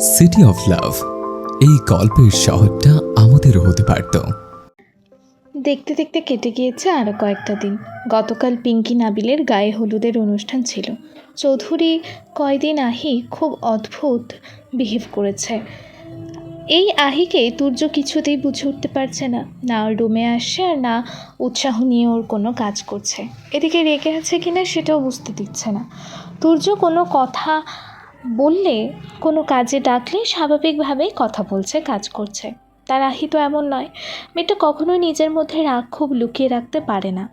City of love, এই গল্পের শহরটা আমাদেরও হতে পারত। দেখতে দেখতে কেটে গিয়েছে আরও কয়েকটা দিন। গতকাল পিঙ্কি নাবিলের গায়ে হলুদের অনুষ্ঠান ছিল। চৌধুরী কয়দিন আহি খুব অদ্ভুত বিহেভ করেছে। এই আহিকে তুর্য কিছুতেই বুঝে উঠতে পারছে না, না ওর রুমে আসছে আর না উৎসাহ নিয়ে ওর কোনো কাজ করছে। এদিকে রেগে আছে কিনা সেটাও বুঝতে দিচ্ছে না। তুর্য কোনো কথা বললে, কোনো কাজে ডাকলে স্বাভাবিকভাবেই কথা বলছে, কাজ করছে। তার আহি তো এমন নয়। মেয়েটা কখনোই নিজের মধ্যে রাগ খুব লুকিয়ে রাখতে পারে না,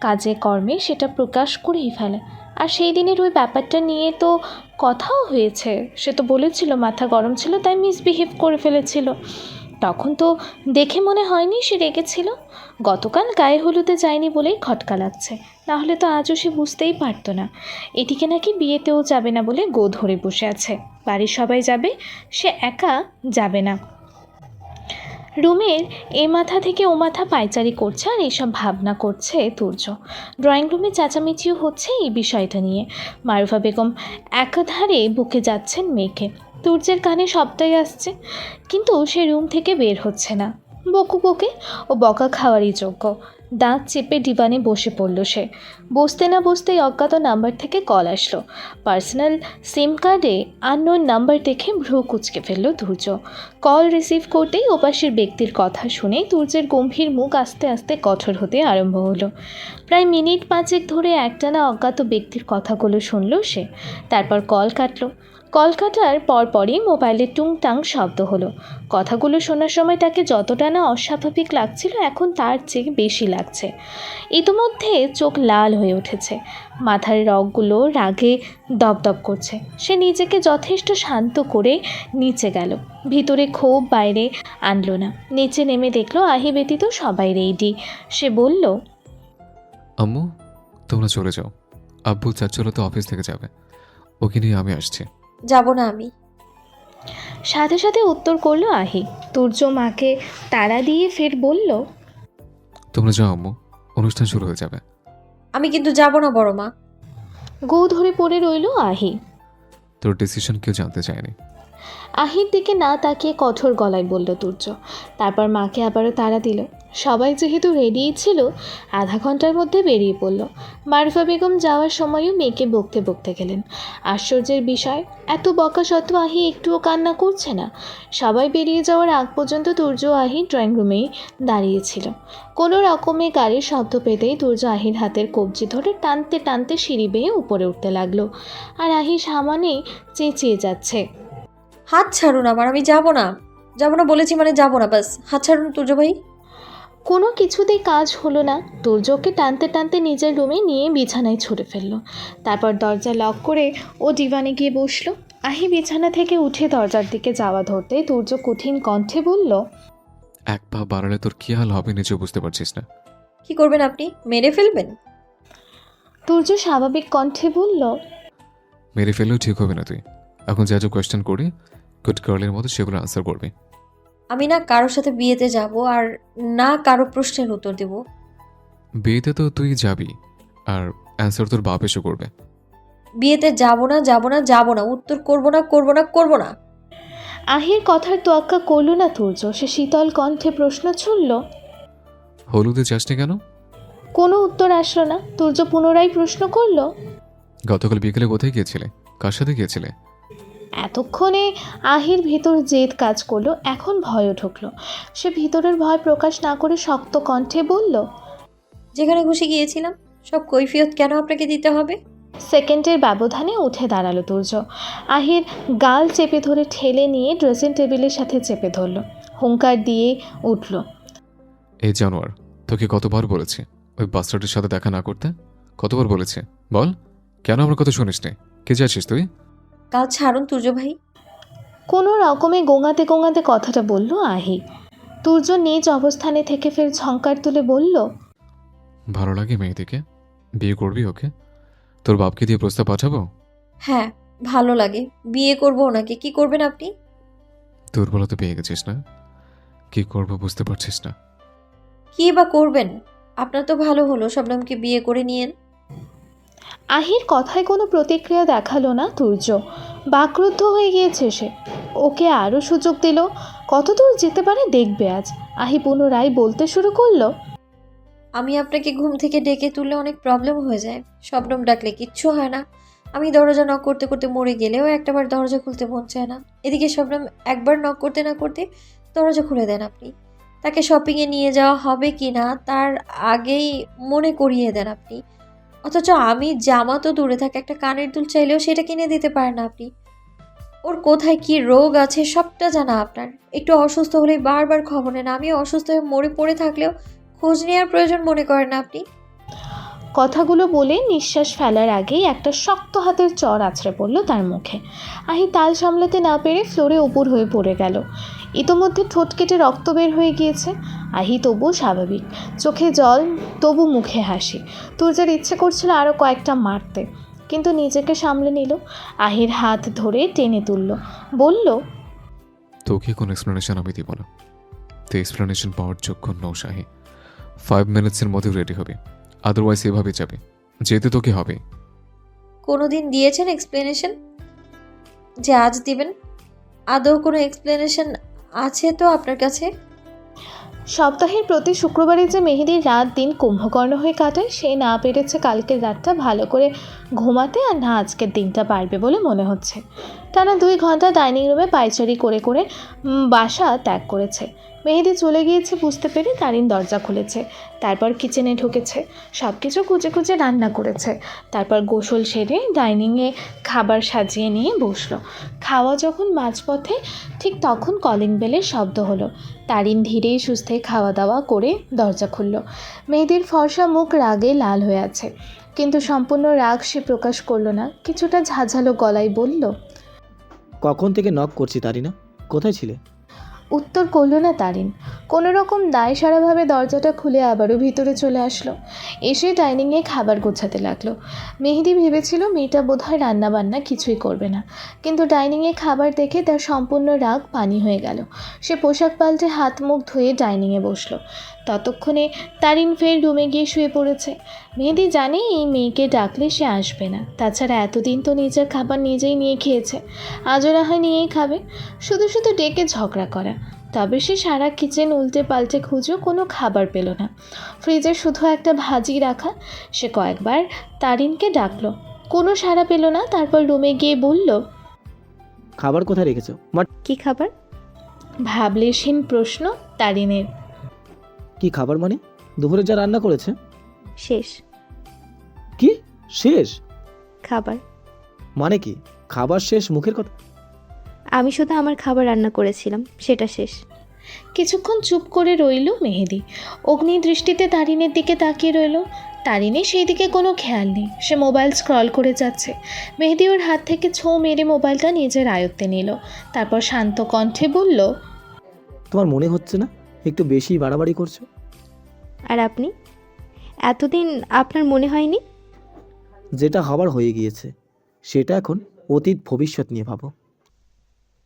কাজে কর্মে সেটা প্রকাশ করেই ফেলে। আর সেই দিনের ওই ব্যাপারটা নিয়ে তো কথাও হয়েছে। সে তো বলেছিল মাথা গরম ছিল তাই মিসবিহেভ করে ফেলেছিল। তখন তো দেখে মনে হয়নি সে রেগেছিল। গতকাল গায়ে হলুদে যায়নি বলেই খটকা লাগছে, নাহলে তো আজও সে বুঝতেই পারতো না। এদিকে নাকি বিয়েতেও যাবে না বলে গো ধরে বসে আছে। বাড়ির সবাই যাবে, সে একা যাবে না। রুমের এ মাথা থেকে ও মাথা পায়চারি করছে আর এইসব ভাবনা করছে তুর্য। ড্রয়িং রুমে চেঁচামেচিও হচ্ছে এই বিষয়টা নিয়ে। মারুফা বেগম একাধারে বুকে যাচ্ছেন মেয়েকে। তুর্যের কানে শব্দই আসছে, কিন্তু সে রুম থেকে বের হচ্ছে না। বকু বকে ও বকা খাওয়ারই যোগ্য। দাঁত চেপে ডিবানে বসে পড়ল সে। বসতে না বসতেই অজ্ঞাত নাম্বার থেকে কল আসলো। পার্সোনাল সিম কার্ডে আননোন নাম্বার দেখে ভ্রু কুঁচকে ফেলল তুর্য। কল রিসিভ করতেই ওপাশের ব্যক্তির কথা শুনে তুর্যের গম্ভীর মুখ আস্তে আস্তে কঠোর হতে আরম্ভ হলো। প্রায় মিনিট পাঁচেক ধরে একটানা অজ্ঞাত ব্যক্তির কথাগুলো শুনল সে। তারপর কল কাটল। কল কাটার পরপরই মোবাইলে টুংটাং শব্দ হলো। কথাগুলো শোনার সময় তাকে যতটা না অস্বাভাবিক লাগছিল, এখন তার চেয়ে বেশি লাগছে। ইতিমধ্যে চোখ লাল হয়ে উঠেছে, মাথার রগগুলো রাগে দপদপ করছে। সে নিজেকে যথেষ্ট শান্ত করে নিচে গেল। ভিতরে ক্ষোভ বাইরে আনলো না। নিচে নেমে দেখলো আহি ব্যতীত সবাই রেডি। সে বলল, আম্মু, তোমরা চলে যাও। আব্বু চাচ্চুরা তো অফিস থেকে যাবে, ওকে নিয়ে আমি আসছি। যাব না আমি। সাথে সাথে উত্তর করলো আহি। তুর্য মাকে তাড়া দিয়ে ফের বলল, তোমরা যাও আম্মু, অনুষ্ঠান শুরু হয়ে যাবে। আমি কিন্তু যাব না বড় মা। গো ধরে পড়ে রইল আহি। তোর ডিসিশন কেউ জানতে চায়নি। আহির দিকে না তাকিয়ে কঠোর গলায় বলল তুর্য। তারপর মাকে আবারও তাড়া দিল। সবাই যেহেতু রেডিই ছিল, আধা ঘন্টার মধ্যে বেরিয়ে পড়ল। মারুফা বেগম যাওয়ার সময়ও মেয়েকে বকতে বকতে গেলেন। আশ্চর্যের বিষয়, এত বকা সত্ত্বেও আহি একটুও কান্না করছে না। সবাই বেরিয়ে যাওয়ার আগ পর্যন্ত তুর্য আহি ড্রয়িং রুমেই দাঁড়িয়েছিল। কোনো রকমে গাড়ির শব্দ পেতেই তুর্য আহির হাতের কবজি ধরে টানতে টানতে সিঁড়ি বেয়ে উপরে উঠতে লাগলো। আর আহি সামনেই চেঁচিয়ে যাচ্ছে, হাত ছাড়ুন আমার, আমি যাব না। যাব না বলেছি মানে যাব না, বাস হাত ছাড়ুন তুর্য ভাই। কোনো কিছুতেই কাজ হলো না। তুর্যকে টানতে টানতে নিজের রুমে নিয়ে বিছানায় ছুঁড়ে ফেললো। তারপর দরজা লক করে ও ডিভানে গিয়ে বসলো। আহি বিছানা থেকে উঠে দরজার দিকে যাওয়া ধরতে তুর্য কঠিন কণ্ঠে বলল, এক পা বাড়ালে তোর কি হাল হবে নিজে বুঝতে পারছিস না। কি করবেন আপনি? মেরে ফেলবেন? তুর্য স্বাভাবিক কণ্ঠে বলল, মেরে ফেললেও ঠিক হবে না তুই। এখন যা যা কোয়েশ্চেন করি গুড গার্লের মতো সেগুলো আনসার করবি। আমি না কারোর সাথে বিয়েতে যাব আর না কারো প্রশ্নের উত্তর দেব। বিয়েতে তো তুই যাবি, আর অ্যান্সার তোর বাপ এসে করবে। বিয়েতে যাব না, যাব না, যাব না, উত্তর করব না, করব না, করব না। আহির কথার তোয়াক্কা করল না তুর্য। সে শীতল কণ্ঠে প্রশ্ন ছুড়ল। হলুদে যাসনি কেন? কোনো উত্তর আসলো না। তুর্য পুনরায় প্রশ্ন করল, গতকাল বিকেলে কোথায় গিয়েছিলে, কার সাথে গিয়েছিলে? এতক্ষণে আহির ভেতর জেদ কাজ করলো, এখন ভয়ও ঢুকলো। সে ভিতরের ভয় প্রকাশ না করে শক্ত কণ্ঠে বলল, যেখানে খুশি গিয়েছিলাম, সব কৈফিয়ত কেন আপনাকে দিতে হবে? সেকেন্ডের ব্যবধানে উঠে দাঁড়ালো তুর্য। আহির গাল চেপে ধরে ঠেলে নিয়ে ড্রেসিং টেবিলের সাথে চেপে ধরল। হুঙ্কার দিয়ে উঠল, এই জানোয়ার, তোকে কতবার বলেছি ওই বাস্টার্ডের সাথে দেখা না করতে? কতবার বলেছে বল? কেন আমার কথা শুনিস নে? কে যাচ্ছিস তুই? কাল ছাড়ুন তুর্য ভাই। কোনো রকমে গোঙাতে গোঙাতে কথাটা বলল আহি। তুর্য নিজ অবস্থানে থেকে ফের ঝঙ্কার তুলে বলল, ভালো লাগে মেয়েদিকে? বিয়ে করবি ওকে? তোর বাপকে দিয়ে প্রস্তাব পাঠাবো? হ্যাঁ, ভালো লাগে। বিয়ে করব ওনাকে। কি করবেন আপনি? দুর্বলতা পেয়ে গেছিস না? কি করবো বুঝতে পারছিস না? কি বা করবেন? আপনার তো ভালো হলো শবনমকে বিয়ে করে নিয়েন। আহির কথায় কোনো প্রতিক্রিয়া দেখালো না তুর্য। বাকরুদ্ধ হয়ে গিয়েছে সে। ওকে আরও সুযোগ দিল, কত দূর যেতে পারে দেখবে আজ। আহি পুনরায় বলতে শুরু করলো, আমি আপনাকে ঘুম থেকে ডেকে তুললে অনেক প্রবলেম হয়ে যায়। শবনম ডাকলে কিচ্ছু হয় না। আমি দরজা নক করতে করতে মরে গেলেও একটাবার দরজা খুলতে মন চায় না। এদিকে শবনম একবার নক করতে না করতে দরজা খুলে দেন আপনি। তাকে শপিংয়ে নিয়ে যাওয়া হবে কি না তার আগেই মনে করিয়ে দেন আপনি। অথচ আমি জামা তো দূরে থাকে, একটা কানের দুল চাইলেও সেটা কিনে দিতে পারেন না আপনি। ওর কোথায় কি রোগ আছে সবটা জানা আপনার। একটু অসুস্থ হলেই বারবার খবর নেন। আমি অসুস্থ হয়ে মরে পড়ে থাকলেও খোঁজ নেওয়ার প্রয়োজন মনে করেন না আপনি। কথাগুলো বলে নিঃশ্বাস ফেলার আগেই একটা শক্ত হাতের চর আছড়ে পড়ল তার মুখে। আহি তাল সামলাতে না পেরে ফ্লোরে উপর হয়ে পড়ে গেল। ইতোমধ্যে ঠোঁট কেটে রক্ত বের হয়ে গিয়েছে। আহি তবু স্বাভাবিক, চোখে জল, তবু মুখে হাসি। তুর্যের ইচ্ছে করছিল আরও কয়েকটা মারতে, কিন্তু নিজেকে সামলে নিল। আহির হাত ধরে টেনে তুলল, বলল, তোকে কোনো এক্সপ্লেনেশন আমি দিব না। তুই এক্সপ্লেনেশন পাওয়ার যোগ্য নও শাহি। 5 মিনিটসের মধ্যে রেডি হবে, আদারওয়াইজ এভাবে যাবে। যেতে তোকে হবে। কোনোদিন দিয়েছেন এক্সপ্লেনেশন যে আজ দিবেন? আদৌ কোনো এক্সপ্লেনেশন আছে তো আপনার কাছে? সপ্তাহের প্রতি শুক্রবারে যে মেহেদির রাত দিন কুম্ভকর্ণ হয়ে কাটায়, সে না পেরেছে কালকের রাতটা ভালো করে ঘুমাতে, আর না আজকের দিনটা পারবে বলে মনে হচ্ছে। টানা 2 ঘন্টা ডাইনিং রুমে পায়চারি করে করে বাসা ত্যাগ করেছে। মেহেদি চলে গিয়েছে বুঝতে পেরে তারিন দরজা খুলেছে, তারপর কিচেনে ঢুকেছে, সব কিছু কুচে কুচে রান্না করেছে। তারপর গোসল সেরে ডাইনিংয়ে খাবার সাজিয়ে নিয়ে বসলো। খাওয়া যখন মাঝপথে, ঠিক তখন কলিং বেলের শব্দ হলো। তারিন ধীরেই সুস্থে খাওয়া দাওয়া করে দরজা খুলল। মেহেদির ফর্সা মুখ রাগে লাল হয়ে আছে, কিন্তু সম্পূর্ণ রাগ সে প্রকাশ করলো না। কিছুটা ঝাঁঝালো গলায় বলল, কখন থেকে নক করছি তারিনা, কোথায় ছিলে? উত্তর করল না তারিন। কোনো রকম দায়সারাভাবে দরজাটা খুলে আবারও ভিতরে চলে আসলো। এসে ডাইনিংয়ে খাবার গোছাতে লাগলো। মেহেদি ভেবেছিল মেয়েটা বোধহয় রান্নাবান্না কিছুই করবে না, কিন্তু ডাইনিংয়ে খাবার দেখে তার সম্পূর্ণ রাগ পানি হয়ে গেল। সে পোশাক পাল্টে হাত মুখ ধুয়ে ডাইনিংয়ে বসলো। ততক্ষণে তারিন ফের রুমে গিয়ে শুয়ে পড়েছে। মেহেদি জানে এই মেয়েকে ডাকলে সে আসবে না। তাছাড়া এতদিন তো নিজের খাবার নিজেই নিয়ে খেয়েছে, আজও না হয় নিয়েই খাবে। শুধু শুধু ডেকে ঝগড়া করা। তবে সে সারা কিচেন উল্টে পাল্টে খুঁজেও কোনো খাবার পেল না। ফ্রিজে শুধু একটা ভাজি রাখা। সে কয়েকবার তারিনকে ডাকলো, কোনো সাড়া পেল না। তারপর রুমে গিয়ে বলল, খাবার কোথায় রেখেছো? কি খাবার? ভাবলেশহীন প্রশ্ন তারিনের। কি খাবার মানে? দুপুরে যা রান্না করেছে? শেষ কি শেষ? খাবার। মানে কি খাবার শেষ? মুখের কথা। আমি শুধু আমার খাবার রান্না করেছিলাম, সেটা শেষ। কিছুক্ষণ চুপ করে রইল মেহেদি। অগ্নি দৃষ্টিতে তারিনের দিকে তাকিয়ে রইল। তারিনের সেই দিকে কোনো খেয়াল নেই, সে মোবাইল স্ক্রল করে যাচ্ছে। মেহেদি ওর হাত থেকে ছোঁ মেরে মোবাইলটা নিজের আয়ত্তে নিল। তারপর শান্ত কণ্ঠে বলল, তোমার মনে হচ্ছে না একটু বেশি বাড়াবাড়ি করছো? আর আপনি? এতদিন আপনার মনে হয়নি? যেটা হবার হয়ে গিয়েছে, সেটা এখন অতীত ভবিষ্যৎ নিয়ে ভাবো।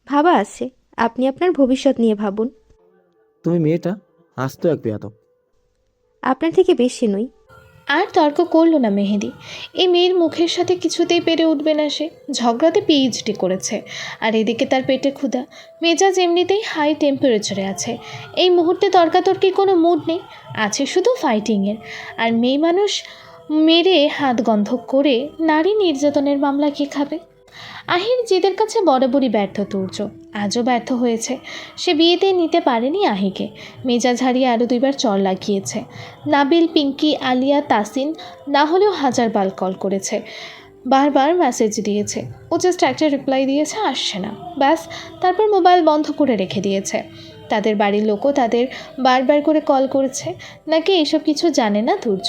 ভাবা আছে, আপনি আপনার ভবিষ্যৎ নিয়ে ভাবুন। তুমি মেয়েটা আস্ত এক বেয়াদব। আপনার থেকে বেশি নই। আর তর্ক করল না মেহেদি। এই মেয়ের মুখের সাথে কিছুতেই পেরে উঠবে না সে। ঝগড়াতে পিএইচডি করেছে, আর এদিকে তার পেটে ক্ষুধা। মেজাজ এমনিতেই হাই টেম্পারেচারে আছে। এই মুহূর্তে তর্কাতর্কির কোনো মুড নেই, আছে শুধু ফাইটিংয়ের। আর মেয়ে মানুষ মেরে হাত গন্ধ করে নারী নির্যাতনের মামলা কে খাবে? আহির জিদের কাছে বরাবরই ব্যর্থ তুর্য, আজও ব্যর্থ হয়েছে। সে বিয়েতে নিতে পারেনি আহিকে। মেজাজ হারিয়ে আরও 2বার চর লাগিয়েছে। নাবিল, পিঙ্কি, আলিয়া, তাসিন না হলেও 1000 বার কল করেছে, বারবার মেসেজ দিয়েছে। ও জাস্ট একটা রিপ্লাই দিয়েছে, আসছে না, ব্যাস। তারপর মোবাইল বন্ধ করে রেখে দিয়েছে। তাদের বাড়ির লোকও তাদের বারবার করে কল করেছে। নাকি এইসব কিছু জানে না তুর্য?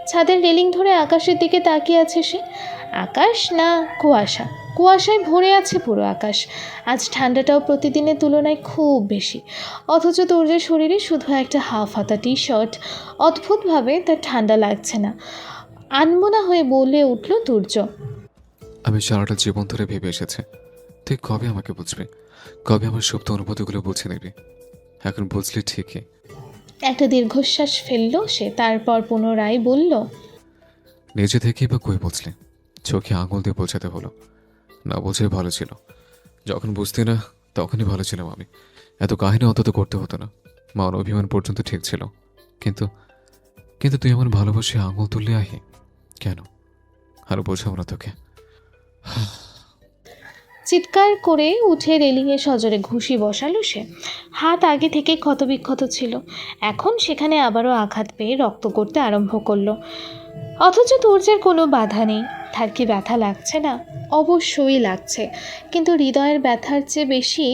ছাদের রেলিং ধরে আকাশের দিকে তাকিয়ে আছে সে। আকাশ না কুয়াশা, কুয়াশায় ভরে আছে পুরো আকাশ। আজ ঠান্ডাটাও প্রতিদিনের তুলনায় খুব বেশি, অথচ তুর্যের শরীরে শুধু একটা হাফ হাতা টি-শার্ট। অদ্ভুতভাবে তার ঠান্ডা লাগছে না। আনমনা হয়ে বলে উঠল তুর্য, আমি সারাটা জীবন ধরে ভেবে এসেছি তুই কবে আমাকে বুঝবি, কবে আমার সুপ্ত অনুভূতিগুলো বুঝে নেবে। এখন বুঝলি ঠিকই। একটা দীর্ঘশ্বাস ফেলল সে। তারপর পুনরায় বলল, নিজে থেকেই বা কই বুঝলি? চোখে আঙুল দিয়ে বোঝাতে হলো। না বোঝে ভালো ছিল, যখন বুঝতে না তখনই ভালো ছিলাম আমি। এত কাহিনী অন্তত করতে হতো না। মান অভিমান পর্যন্ত ঠিক ছিল, কিন্তু কিন্তু তুই আমার ভালোবাসে আঙুল তুললে আহি কেন? আর বোঝাবো না তোকে। চিৎকার করে উঠে রেলিংয়ে সজোরে ঘুষি বসালো সে। হাত আগে থেকে ক্ষতবিক্ষত ছিল, এখন সেখানে আবারও আঘাত পেয়ে রক্ত করতে আরম্ভ করলো। অথচ তুর্যের কোনো বাধা নেই। তার কি ব্যথা লাগছে না? অবশ্যই লাগছে, কিন্তু হৃদয়ের ব্যথার চেয়ে বেশি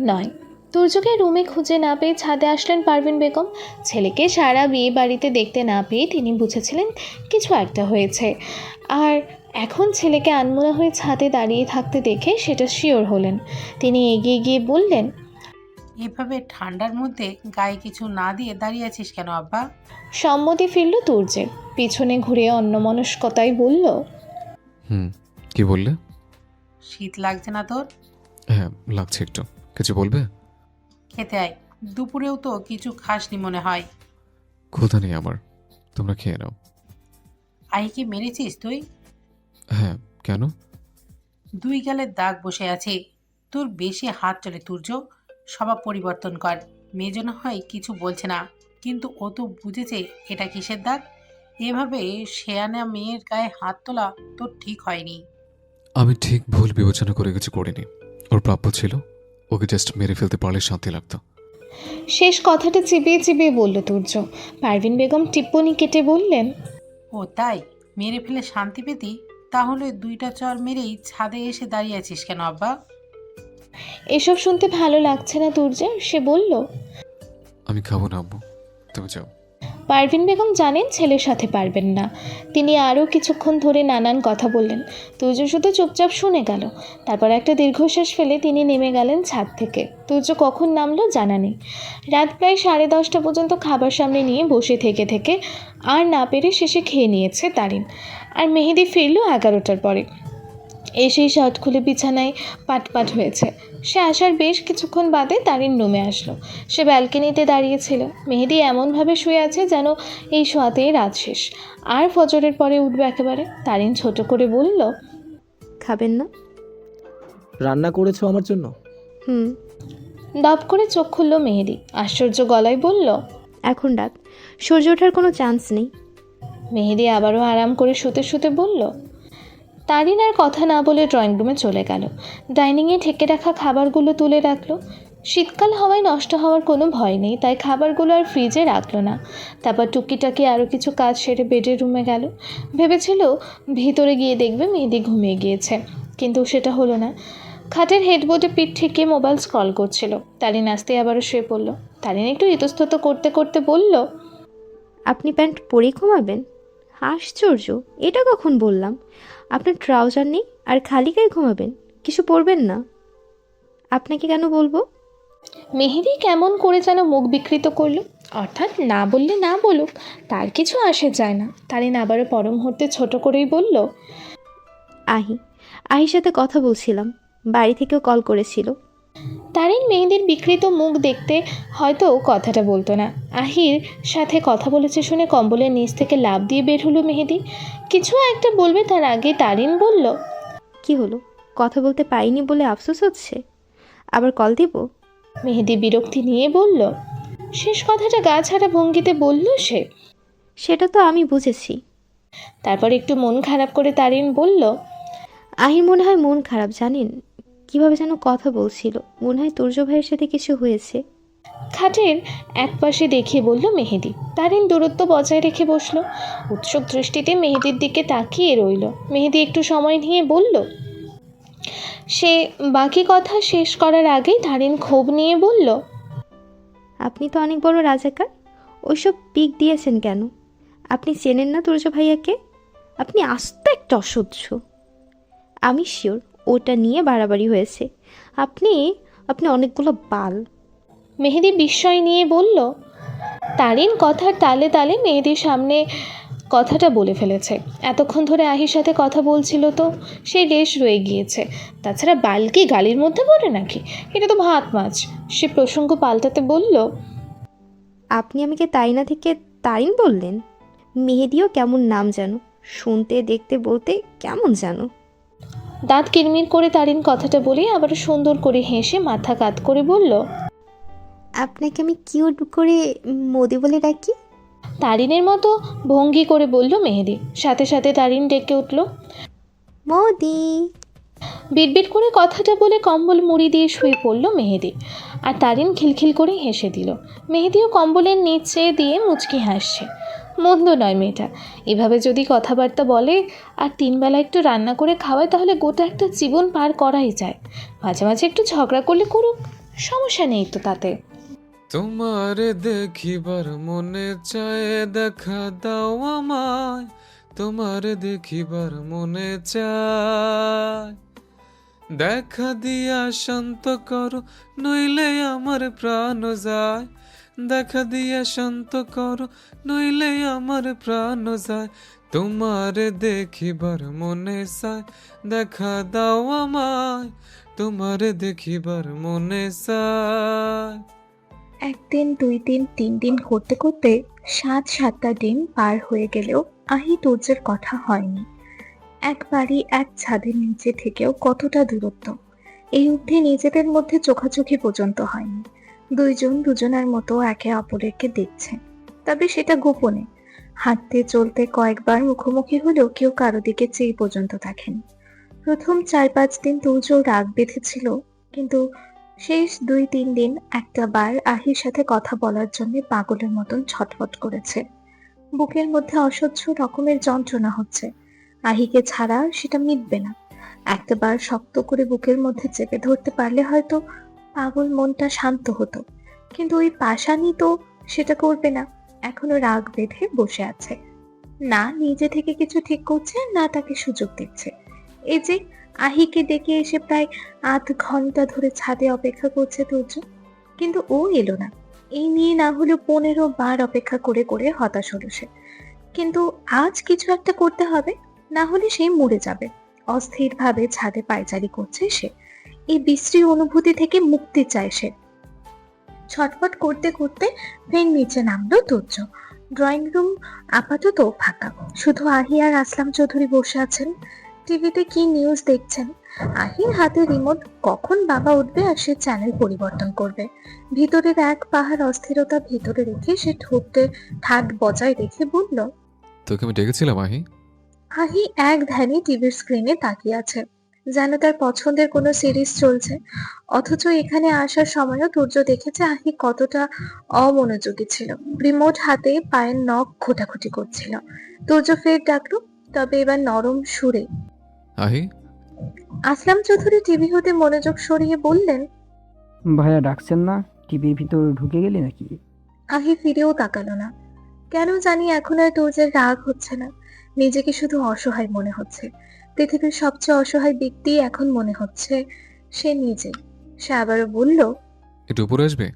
নয়। তুর্যকে রুমে খুঁজে না পেয়ে ছাদে আসলেন পারভিন বেগম। ছেলেকে সারা বিয়ে বাড়িতে দেখতে না পেয়ে তিনি বুঝেছিলেন কিছু একটা হয়েছে, আর এখন ছেলেকে আনমনা হয়ে ছাদে দাঁড়িয়ে থাকতে দেখে সেটা শিওর হলেন। তিনি এগিয়ে গিয়ে বললেন, এভাবে ঠান্ডার মধ্যে গায়ে কিছু না দিয়ে দাঁড়িয়ে আছিস কেন আব্বা? সম্মতি ফিরল তুর্যের। পিছনে ঘুরে অন্যমনস্কতায় বলল, কি বললে? শীত লাগছে না তোর? হ্যাঁ লাগছে একটু। কিছু বলবে? খেতে আয়, দুপুরেও তো কিছু খাসনি মনে হয়। ক্ষুধা নেই আমার, তোমরা খেয়ে নাও। আহিকে মেরেছিস তুই? হ্যাঁ, কেন? 2 গালের দাগ বসে আছে। তোর বেশি হাত চলে তুর্য, স্বভাব পরিবর্তন কর। মেয়ে জন্য হয় কিছু বলছে না, কিন্তু ও তো বুঝেছে এটা কিসের দাগ। এভাবে শেয়ানা মেয়ের গায়ে হাত তোলা তোর ঠিক হয়নি। আমি ঠিক ভুল বিবেচনা করে কিছু করিনি। ওর প্রাপ্য ছিল, ওকে জাস্ট মেরে ফেলতে পারলে শান্তি লাগতো। শেষ কথাটা চিবিয়ে চিবিয়ে বলল তুর্য। পারভিন বেগম টিপ্পনি কেটে বললেন, ও তাই? মেরে ফেলে শান্তি পেতি? তাহলে 2টা চর মেরেই ছাদে এসে দাঁড়িয়ে আছিস কেন আব্বা? এসব শুনতে ভালো লাগছে না তুর্যের। সে বলল, আমি খাবো না আম্মু, তুমি যাও। পারভিন বেগম জানেন ছেলের সাথে পারবেন না। তিনি আরও কিছুক্ষণ ধরে নানান কথা বললেন। তুর্য শুধু চুপচাপ শুনে গেল। তারপর একটা দীর্ঘশ্বাস ফেলে তিনি নেমে গেলেন ছাদ থেকে। তুর্য কখন নামলো জানা নেই। রাত প্রায় 10:30 পর্যন্ত খাবার সামনে নিয়ে বসে থেকে থেকে আর না পেরে শেষে খেয়ে নিয়েছে তারিন। আর মেহেদি ফিরল 11টার পরে। এসেই শার্ট খুলে বিছানায় পাটপাট হয়েছে। সে আসার বেশ কিছুক্ষণ বাদে তারিন রুমে আসলো। সে ব্যালকনিতে দাঁড়িয়েছিল। মেহেদি এমনভাবে শুয়ে আছে যেন এই শোয়াতেই রাত শেষ, আর ফজরের পরে উঠবে একেবারে। তারিন ছোট করে বলল, খাবেন না? রান্না করেছো আমার জন্য? হুম। দপ করে চোখ খুলল মেহেদি। আশ্চর্য গলায় বলল, এখন রাত, সূর্য ওঠার কোনো চান্স নেই। মেহেদি আবারও আরাম করে শুতে শুতে বলল। তারিন আর কথা না বলে ড্রয়িং রুমে চলে গেল। ডাইনিংয়ে ঢেকে রাখা খাবারগুলো তুলে রাখলো। শীতকাল হওয়ায় নষ্ট হওয়ার কোনো ভয় নেই, তাই খাবারগুলো আর ফ্রিজে রাখলো না। তারপর টুকিটাকি আরও কিছু কাজ সেরে বেডের রুমে গেল। ভেবেছিল ভিতরে গিয়ে দেখবে মেহেদি ঘুমিয়ে গিয়েছে, কিন্তু সেটা হলো না। খাটের হেডবোর্ডে পিঠ ঠেকিয়ে মোবাইল স্ক্রল করছিল। তারিন আসতে আবারও শুয়ে পড়ল। তারিন একটু ইতস্তত করতে করতে বলল, আপনি প্যান্ট পরেই ঘুমাবেন? আশ্চর্য, এটা কখন বললাম? আপনার ট্রাউজার নেই আর খালি গায়ে ঘুমাবেন? কিছু পরবেন না? আপনাকে কেন বলবো? মেহেদি কেমন করে যেন মুখ বিকৃত করলো। অর্থাৎ না বললে না বলুক, তার কিছু আসে যায় না। তারিন আবারও পর মুহূর্তে ছোট করেই বলল, আহির সাথে কথা বলছিলাম, বাড়ি থেকেও কল করেছিল। তারিন মেহেদির বিকৃত মুখ দেখতে হয়তো কথাটা বলতো না। আহির সাথে কথা বলেছে শুনে কম্বলের নিচ থেকে লাফ দিয়ে বের হলো মেহেদি। কিছু একটা বলবে তার আগে তারিন বলল, কি হলো? কথা বলতে পারিনি বলে আফসোস হচ্ছে? আবার কল দিব? মেহেদি বিরক্তি নিয়ে বলল। শেষ কথাটা গা ছাড়া ভঙ্গিতে বলল সে। সেটা তো আমি বুঝেছি। তারপর একটু মন খারাপ করে তারিন বলল, আহির মনে হয় মন খারাপ, জানেন? কিভাবে যেন কথা বলছিল, মনে হয় তুর্য ভাইয়ের সাথে কিছু হয়েছে। খাটের এক পাশে দেখিয়ে বলল মেহেদি। তারিন দূরত্ব বজায় রেখে বসলো। উৎসুক দৃষ্টিতে মেহেদির দিকে তাকিয়ে রইল। মেহেদি একটু সময় নিয়ে বলল। সে বাকি কথা শেষ করার আগেই তারিন ক্ষোভ নিয়ে বলল, আপনি তো অনেক বড় রাজাকার, ওইসব পিক দিয়েছেন কেন? আপনি চেনেন না তুর্য ভাইয়াকে? আপনি আস্ত একটা অসহ্য। আমি শিওর ওটা নিয়ে বাড়াবাড়ি হয়েছে। আপনি আপনি অনেকগুলো বাল। মেহেদি বিস্ময় নিয়ে বলল। তারিন কথার তালে তালে মেহেদির সামনে কথাটা বলে ফেলেছে। এতক্ষণ ধরে আহির সাথে কথা বলছিল তো সেই রেশ রয়ে গিয়েছে। তাছাড়া বালকি গালির মধ্যে পড়ে নাকি? এটা তো ভাত মাছ। সে প্রসঙ্গ পাল্টাতে বলল, আপনি আমাকে তাই না থেকে তারিন বললেন? মেহেদিও কেমন নাম যেন, শুনতে দেখতে বলতে কেমন জানো। দাঁত কিরমির করে তারিন কথাটা বলে আবার সুন্দর করে হেসে মাথা কাত করে বলল, আপনাকে আমি কিউট করে মোদি বলে ডাকি। তারিনের মতো ভঙ্গি করে বলল মেহেদি। সাথে সাথে তারিন ডেকে উঠল। মোদি। বিড়বিড় করে কথাটা বলে কম্বল মুড়ি দিয়ে শুয়ে পড়ল মেহেদি। আর তারিন খিলখিল করে হেসে দিল। মেহেদিও কম্বলের নিচে দিয়ে মুচকি হাসছে। মন্দ নয় মেয়েটা। এভাবে যদি কথাবার্তা বলে আর 3 বেলা একটু রান্না করে খাওয়ায় তাহলে গোটা একটা জীবন পার করাই যায়। মাঝে মাঝে একটু ঝগড়া করলে করুক, সমস্যা নেই তো তাতে। তোমার দেখিবার মনে চায়, দেখা দাও আমায়। তোমার দেখিবার মনে চায়, দেখা দিয়া শান্ত করো, নইলে আমার প্রাণ যায়। দেখা দিয়া শান্ত করো, নইলে আমার প্রাণ যায়। তোমার দেখিবার মনে চায়, দেখা দাও আমায়। তোমার দেখিবার মনে চায়। 1 দিন 2 দিন 3 দিন করতে করতে 7-7টা দিন পার হয়ে গেলেও আহি তুর্যের কথা হয়নি। একবারই এক ছাদের নিচে থেকেও কতটা দূরত্ব, এই অবধি নিজেদের মধ্যে চোখাচোখি পর্যন্ত হয়নি। দুইজন দুজনের মতো একে অপরকে দেখছে, তবে সেটা গোপনে। হাঁটতে চলতে কয়েকবার মুখোমুখি হলেও কেউ কারো দিকে চেয়ে পর্যন্ত দেখেনি। প্রথম 4-5 দিন তুর্য রাগ বেঁধেছিল, কিন্তু শেষ 2-3 দিন একটা বার আহির সাথে কথা বলার জন্য পাগলের মতন ছটফট করেছে। বুকের মধ্যে অসহ্য রকমের যন্ত্রণা হচ্ছে, আহিকে ছাড়া সেটা মিটবে না। একটাবার শক্ত করে বুকের মধ্যে চেপে ধরতে পারলে হয়তো পাগল মনটা শান্ত হতো, কিন্তু ওই পাষাণই তো সেটা করবে না। এখনো রাগ বেঁধে বসে আছে, না নিজে থেকে কিছু ঠিক করছে না তাকে সুযোগ দিচ্ছে। এই যে আহিকে ডেকে এসে প্রায় 8 ঘন্টা ধরে ছাদে অপেক্ষা করছে তুর্য, কিন্তু ও এলো না। এই নিয়ে না হলেও 15 বার অপেক্ষা করে করে হতাশ হলো সে। কিন্তু আজ কিছু একটা করতে হবে, না হলে সে মরে যাবে। অস্থির ভাবে ছাদে পায়চারি করছে সে। এই বিশ্রী অনুভূতি থেকে মুক্তি চায় সে। ছটফট করতে করতে ফের নিচে নামলো তুর্য। ড্রয়িং রুম আপাতত ফাঁকা, শুধু আহি আর আসলাম চৌধুরী বসে আছেন। টিভিতে কি নিউজ দেখছেন। আহির হাতে রিমোট, কখন বাবা উঠবে আর সে চ্যানেল পরিবর্তন করবে। ভিতরের এক পাহাড় অস্থিরতা ভিতরে রেখে সে ঠোঁটে ঠাট বজায় রেখে বলল, তোকে আমি ডেকেছিলাম আহি। আহি এক ধ্যানে টিভির স্ক্রিনে তাকিয়ে আছে, যেন তার পছন্দের কোনো সিরিজ চলছে। অথচ এখানে আসার সময়ও তুর্য দেখেছে আহি কতটা অমনোযোগী ছিল। রিমোট হাতে পায়ের নখ খোটাখুটি করছিল। তুর্য ফের ডাকলো, তবে এবার নরম সুরে। আহি, আসলাম চৌধুরী টিভি হতে মনোযোগ সরিয়ে বললেন, ভাইয়া ডাকছেন না? টিভির ভিতর ঢুকে গেলি নাকি? আহি ফিরেও তাকালো না। কেন জানি এখন আর তুর্যের রাগ হচ্ছে না, নিজেকে শুধু অসহায় মনে হচ্ছে। পৃথিবীর সবচেয়ে অসহায় ব্যক্তি এখন মনে হচ্ছে সে নিজে। সে আবারও বলল, একটু উপরে আসবে,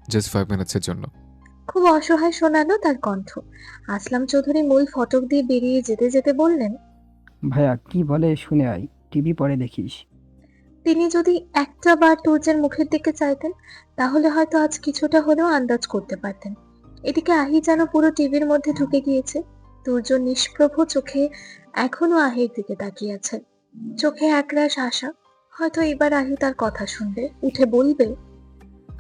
জাস্ট 5 মিনিটসের জন্য। খুব অসহায় শোনালো তার কণ্ঠ। আসলাম চৌধুরী মূল ফটক দিয়ে বেরিয়ে যেতে যেতে বললেন, ভাইয়া কি বলে শুনে আয়, টিভি পরে দেখিস। তিনি যদি একটা বার তুর্যের মুখের দিকে চাইতেন তাহলে হয়তো আজ কিছুটা হলেও আন্দাজ করতে পারতেন। এদিকে আহি যেন পুরো টিভির মধ্যে ঢুকে গিয়েছে। তুর্য নিষ্প্রভ চোখে এখনো আহির দিকে তাকিয়ে আছে, চোখে একরাশ আশা। হয়তো এবার আহি তার কথা শুনবে, উঠে বলবে,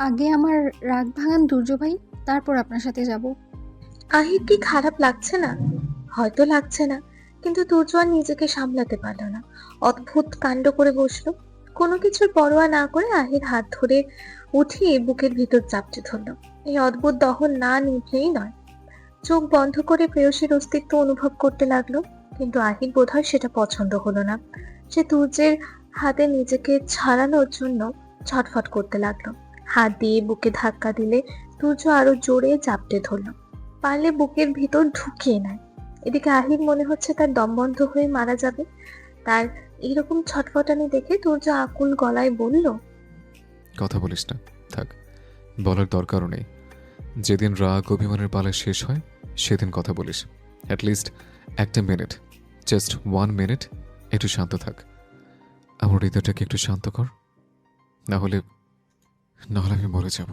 আগে আমার রাগ ভাঙান দুর্য ভাই, তারপর আপনার সাথে যাব। আহির কি খারাপ লাগছে না? হয়তো লাগছে না, কিন্তু তুর্য আর নিজেকে সামলাতে পারল না। অদ্ভুত কাণ্ড করে বসলো। কোনো কিছুর পরোয়া না করে আহির হাত ধরে উঠিয়ে বুকের ভিতর চাপটে ধরল। এই অদ্ভুত দহন না নিভলেই নয়। চোখ বন্ধ করে প্রেয়সীর অস্তিত্ব অনুভব করতে লাগলো, কিন্তু আহির বোধহয় সেটা পছন্দ হলো না। সে তুর্যের হাতে নিজেকে ছাড়ানোর জন্য ছটফট করতে লাগলো। হাত দিয়ে বুকে ধাক্কা দিলে তুর্য আরো জোরে চাপটে ধরল, পারলে বুকের ভিতর ঢুকিয়ে নেয়। এদিকে আহির মনে হচ্ছে তার দম বন্ধ হয়ে মারা যাবে। তার এইরকম ছটফটানি দেখে তুর্য আকুল গলায় বলল, কথা বলিস না, থাক, বলার দরকারও নেই। যেদিন রাগ অভিমানের পালা শেষ হয় সেদিন কথা বলিস। অ্যাটলিস্ট 1 মিনিট, জাস্ট 1 মিনিট একটু শান্ত থাক। আমার হৃদয়টাকে একটু শান্ত কর, না হলে আমি মরে যাব।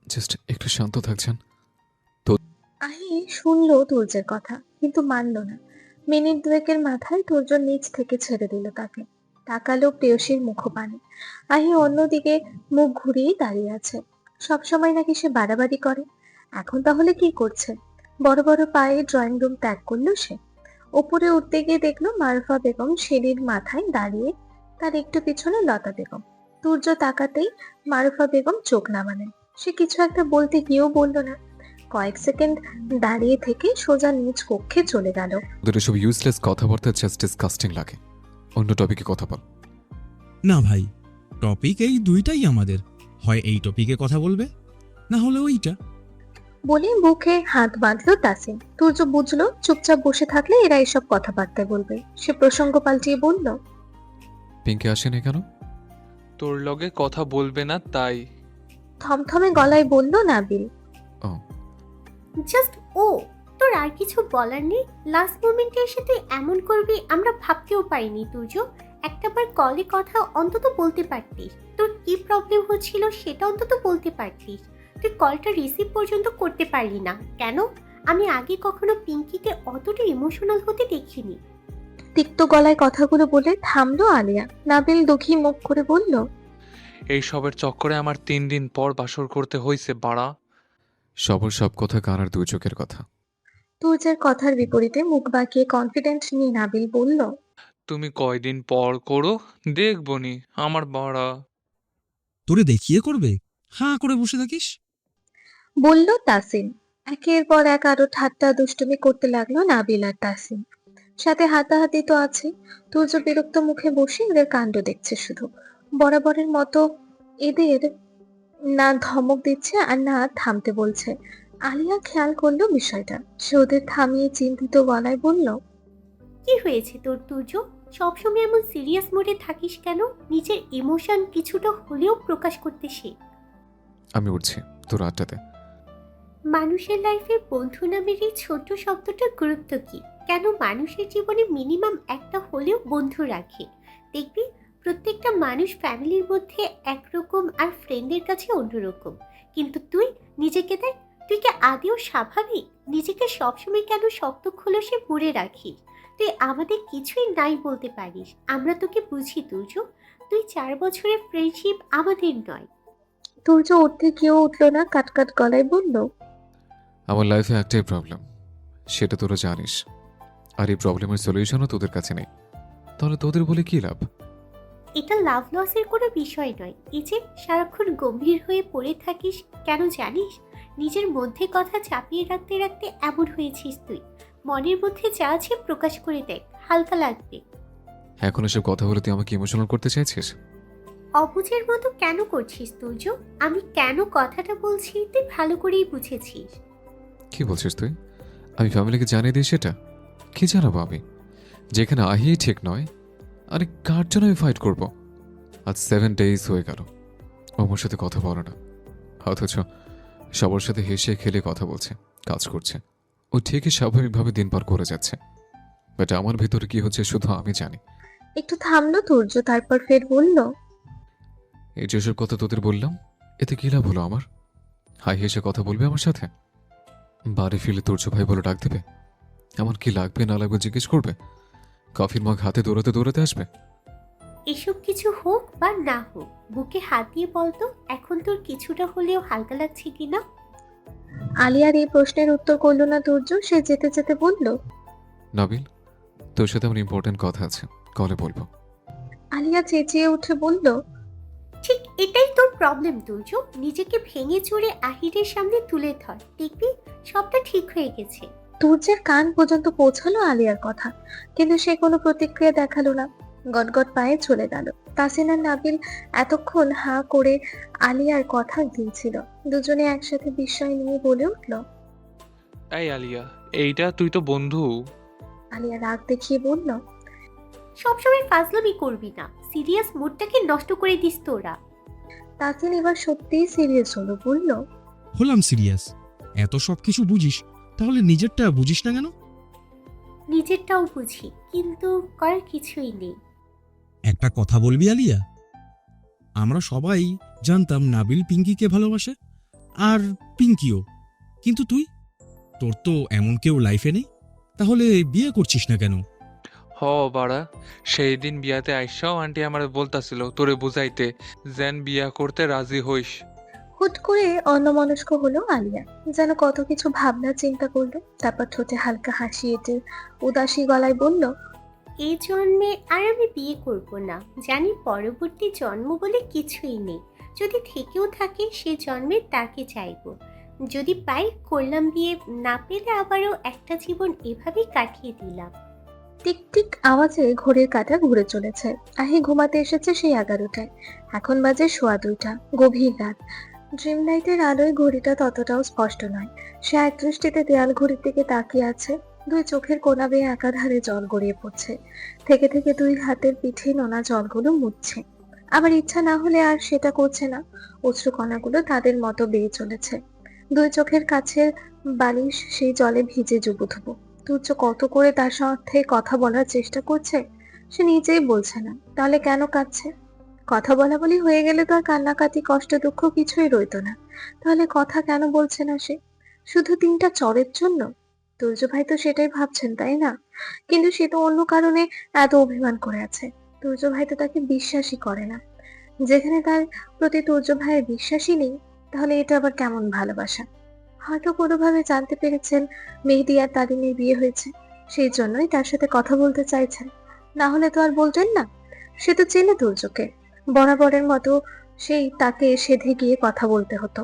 জাস্ট একটু শান্ত থাকছেন। আহি শুনলো তুর্যের কথা, কিন্তু মানল না। মিনিট দুয়েকের মাথায় তুর্য নিচ থেকে ছেড়ে দিল তাকে। তাকালো প্রেয়সীর মুখপানে। আহি অন্যদিকে মুখ ঘুরিয়ে দাঁড়িয়ে আছে। সবসময় নাকি সে বাড়াবাড়ি করে, এখন তাহলে কি করছে? বড় বড় পায়ে ড্রয়িং রুম ত্যাগ করলো সে। উপরে উঠতে গিয়ে দেখলো মারুফা বেগম সিঁড়ির মাথায় দাঁড়িয়ে, তার একটু পিছনে লতা বেগম। তুর্য তাকাতেই মারুফা বেগম চোখ নামালেন। সে কিছু একটা বলতে গিয়েও বলল না। কয়েক সেকেন্ড দাঁড়িয়ে থেকে সোজা নিজ কক্ষে চলে গেল। ওদের এসব ইউজলেস কথাবার্তা জাস্ট ডিসকাস্টিং লাগে। অন্য টপিকে কথা বল। না ভাই, টপিক এই দুইটাই আমাদের, হয় এই টপিকে কথা বলবে, না হলে ওইটা। বলে বুকে হাত বাঁধলো তাসিন। তুর্য বুঝলো চুপচাপ বসে থাকলে এরা এসব কথাবার্তা বলবে। সে প্রসঙ্গ পাল্টিয়ে বলল, পিঙ্কি আসেনি কেন? তোর লগে কথা বলবে না তাই। থমথমে গলায় বলল নাবিল। ও, জাস্ট ও, তোর আর কিছু বলার নেই? লাস্ট মোমেন্টে এসে তুই এমন করবি আমরা ভাবতেও পারিনি। তুর্য, একটাবার কলে কথা অন্তত বলতে পারতিস। তোর কি প্রবলেম হচ্ছিল সেটা অন্তত বলতে পারতিস। তুই কলটা রিসিভ পর্যন্ত করতে পারলি না কেন? আমি আগে কখনো পিঙ্কিকে অতটা ইমোশনাল হতে দেখিনি। তিক্ত গলায় কথাগুলো বলে থামলো আলিয়া। নাবিল দুঃখী মুখ করে বলল, এই সবের চক্করে আমার 3 দিন পর বাসর করতে হইছে বাড়া। সবার সব কথা কার আর দুই চোখের কথা। তুর্যের কথার বিপরীতে মুখ বাঁকিয়ে কনফিডেন্ট নিয়ে নাবিল বলল, তুমি কয়দিন পর করো দেখবনি আমার বাড়া। তোরে দেখিয়ে করবে, হাঁ করে বসে থাকিস। বলল তাসিন। একের পর এক আরো ঠাট্টা দুষ্টুমি করতে লাগলো নাবিল আর তাসিন। সাথে হাতাহাতি তো আছে। তুর্য বিরক্ত মুখে বসে এদের কাণ্ড দেখছে শুধু। বরাবরের মতো এদের না ধমক দিচ্ছে আর না থামতে বলছে। আলিয়া খেয়াল করলো বিষয়টা। সে ওদের থামিয়ে চিন্তিত গলায় বলল, কি হয়েছে তোর তুর্য? সবসময় এমন সিরিয়াস মোডে থাকিস কেন? নিজের ইমোশন কিছুটা হলেও প্রকাশ করতে শেখ। আমি উঠছি, তোর আড্ডাতে। মানুষের লাইফে বন্ধু নামের এই ছোট্ট শব্দটার গুরুত্ব কি? কেন মানুষের জীবনে মিনিমাম একটা হলেও বন্ধু রাখে? দেখবি প্রত্যেকটা মানুষ ফ্যামিলির মধ্যে একরকম আর ফ্রেন্ডের কাছে অন্যরকম। কিন্তু তুই নিজেকে দেখ, তুই কি আদেও স্বাভাবিক? নিজেকে সবসময় কেন শক্ত খোলসে মুড়ে রাখিস? তুই আমাদের কিছুই নাই বলতে পারিস। আমরা তোকে বুঝি তুর্য। তুই 4 বছরের ফ্রেন্ডশিপ আমাদের নয়। তুর্য উঠতে গিয়েও উঠলো না, কাটকাট গলায় বলল, আমার লাইফে একটাই প্রবলেম, সেটা তোরা জানিস। আর এই প্রবলেমের সলিউশনও তোদের কাছে নেই। তাহলে তোদের বলে কি লাভ? এটা লাভ লসের কোনো বিষয় নয়। এই যে সারাক্ষণ গম্ভীর হয়ে পড়ে থাকিস কেন জানিস? নিজের মধ্যে কথা চাপিয়ে রাখতে রাখতে এমন হয়েছিস তুই। মনের মধ্যে যা আছে প্রকাশ করে দেখ, হালকা লাগবে। এখন এসব কথা বলে তুই আমাকে ইমোশনাল করতে চাইছিস? অবুঝের মতো কেন করছিস তুর্য? আমি কেন কথাটা বলছি তুই ভালো করেই বুঝেছিস। কি বলছিস তুই? আমি ফ্যামিলিকে জানিয়ে দিই সেটা? কি জানাবো আমি? যেখানে আহিই ঠিক নয়, আরে কার জন্য আমি ফাইট করব? আজ 7 days হয়ে গেল ও আমার সাথে কথা বলে না, অথচ সবার সাথে হেসে খেলে কথা বলছে, কাজ করছে। ও ঠিকই স্বাভাবিকভাবে দিন পার করে যাচ্ছে, বাট আমার ভিতরে কি হচ্ছে শুধু আমি জানি। একটু থামলো তুর্য, তারপর ফের বলল, এই যেসব কথা তোদের বললাম, এতে কি লাভ হলো আমার? হাই হেসে কথা বলবে আমার সাথে? বাড়ি ফিরে তুর্য ভাই বলে ডাক দেবে? এমন কি লাগবে না লাগবে জিজ্ঞেস করবে? কফির মগ হাতে দৌড়াতে দৌড়াতে আসবে? এসব কিছু হোক বা না হোক, বুকে হাত দিয়ে বলতো এখন তোর কিছুটা হলেও হালকা লাগছে কিনা। আলিয়ার এই প্রশ্নের উত্তর করলো না তুর্য। সে যেতে যেতে বলল, নাবিল, তোর সাথে আমার ইম্পর্টেন্ট কথা আছে, কলে বলবো। আলিয়া চেঁচিয়ে উঠে বলল, ঠিক এটাই তোর প্রবলেম তুর্য। নিজেকে ভেঙে চুরে আহিরের সামনে তুলে ধর, দেখবি সবটা ঠিক হয়ে গেছে। তুর্যের কান পর্যন্ত পৌঁছালো আলিয়ার কথা, কিন্তু সে কোনো প্রতিক্রিয়া দেখালো না। গটগট পায়ে চলে গেল। তাসিন আর নাবিল এতক্ষণ হাঁ করে আলিয়ার কথা দিয়েছিল। দুজনে একসাথে বিস্ময় নিয়ে বলে উঠল, এই আলিয়া, এইটা তুই তো বন্ধু। আলিয়া রাগ দেখিয়ে বলল, সবসময় ফাজলামি করবি না, সিরিয়াস মুডটাকে নষ্ট করে দিস তোরা। তাসিন এবার সত্যিই সিরিয়াস হলো, বলল, হলাম সিরিয়াস। এত সব কিছু বুঝিস, তাহলে নিজেরটা বুঝিস না কেন? নিজেরটাও বুঝি, কিন্তু করার কিছুই নেই। একটা কথা বলবি আলিয়া, আমরা সবাই জানতাম নাবিল পিঙ্কিকে ভালোবাসে, আর পিঙ্কিও। কিন্তু তোর তো এমন কেউ লাইফে নেই। তাহলে বিয়ে করছিস না কেন? হ বাড়া, সেই দিন বিয়াতে আইসাও আন্টি আমারে বলতাছিল তোরে বুঝাইতে যেন বিয়া করতে রাজি হইস। হুট করে অন্যমনস্ক হলো আলিয়া, যেন কত কিছু ভাবনা চিন্তা করলো। তারপর ঠোঁটে হালকা হাসি এঁটে উদাসী গলায় বলল, এই জন্মে আর আমি বিয়ে করব না। জানি পরবর্তী জন্ম বলে কিছুই নেই। যদি থেকেও থাকে সে জন্মে তাকে চাইবো। যদি পাই করলাম বিয়ে, না পেলে আবারও একটা জীবন এভাবেই কাটিয়ে দিলাম। টিক টিক আওয়াজে ঘড়ির কাঁটা ঘুরে চলেছে। আহি ঘুমাতে এসেছে সেই 11টায়। এখন বাজে 2:15, গভীর রাত। ড্রিম লাইটের আলোয় ঘড়িটা ততটাও স্পষ্ট নয়। সে একদৃষ্টিতে দেয়াল ঘড়ির দিকে তাকিয়ে আছে। দুই চোখের কোনা বেয়ে একাধারে জল গড়িয়ে পড়ছে। থেকে থেকে দুই হাতের পিঠে নোনা জলগুলো মুছছে। আবার ইচ্ছা না হলে আর সেটা করছে না। অশ্রুকণাগুলো তাদের মতো বেয়ে চলেছে। দুই চোখের কাছের বালিশ সেই জলে ভিজে জুবুথুবু। তুচ্ছ কত করে তার সাথে কথা বলার চেষ্টা করছে, সে নিজেই বলছে না। তাহলে কেন কাঁদছে? কথা বলা বলি হয়ে গেলে তো আর কান্নাকাটি কষ্ট দুঃখ কিছুই রইতো না। তাহলে কথা কেন বলছে না সে? শুধু 3টা চরের জন্য? তুর্য ভাই তো সেটাই ভাবছেন, তাই না? কিন্তু সে তো অন্য কারণে এত অভিমান করে আছে। তুর্য ভাই তো তাকে বিশ্বাসই করে না। যেখানে তার প্রতি তুর্য ভাইয়ের বিশ্বাসই নেই, তাহলে এটা আবার কেমন ভালোবাসা? হয়তো কোনোভাবে জানতে পেরেছেন মেহেদী আর তারিনের বিয়ে হয়েছে, সেই জন্যই তার সাথে কথা বলতে চাইছেন। না হলে তো আর বলতেন না। সে তো চেনে তুর্যকে, বরাবরের মতো সেই তাকে সেধে গিয়ে কথা বলতে হতো।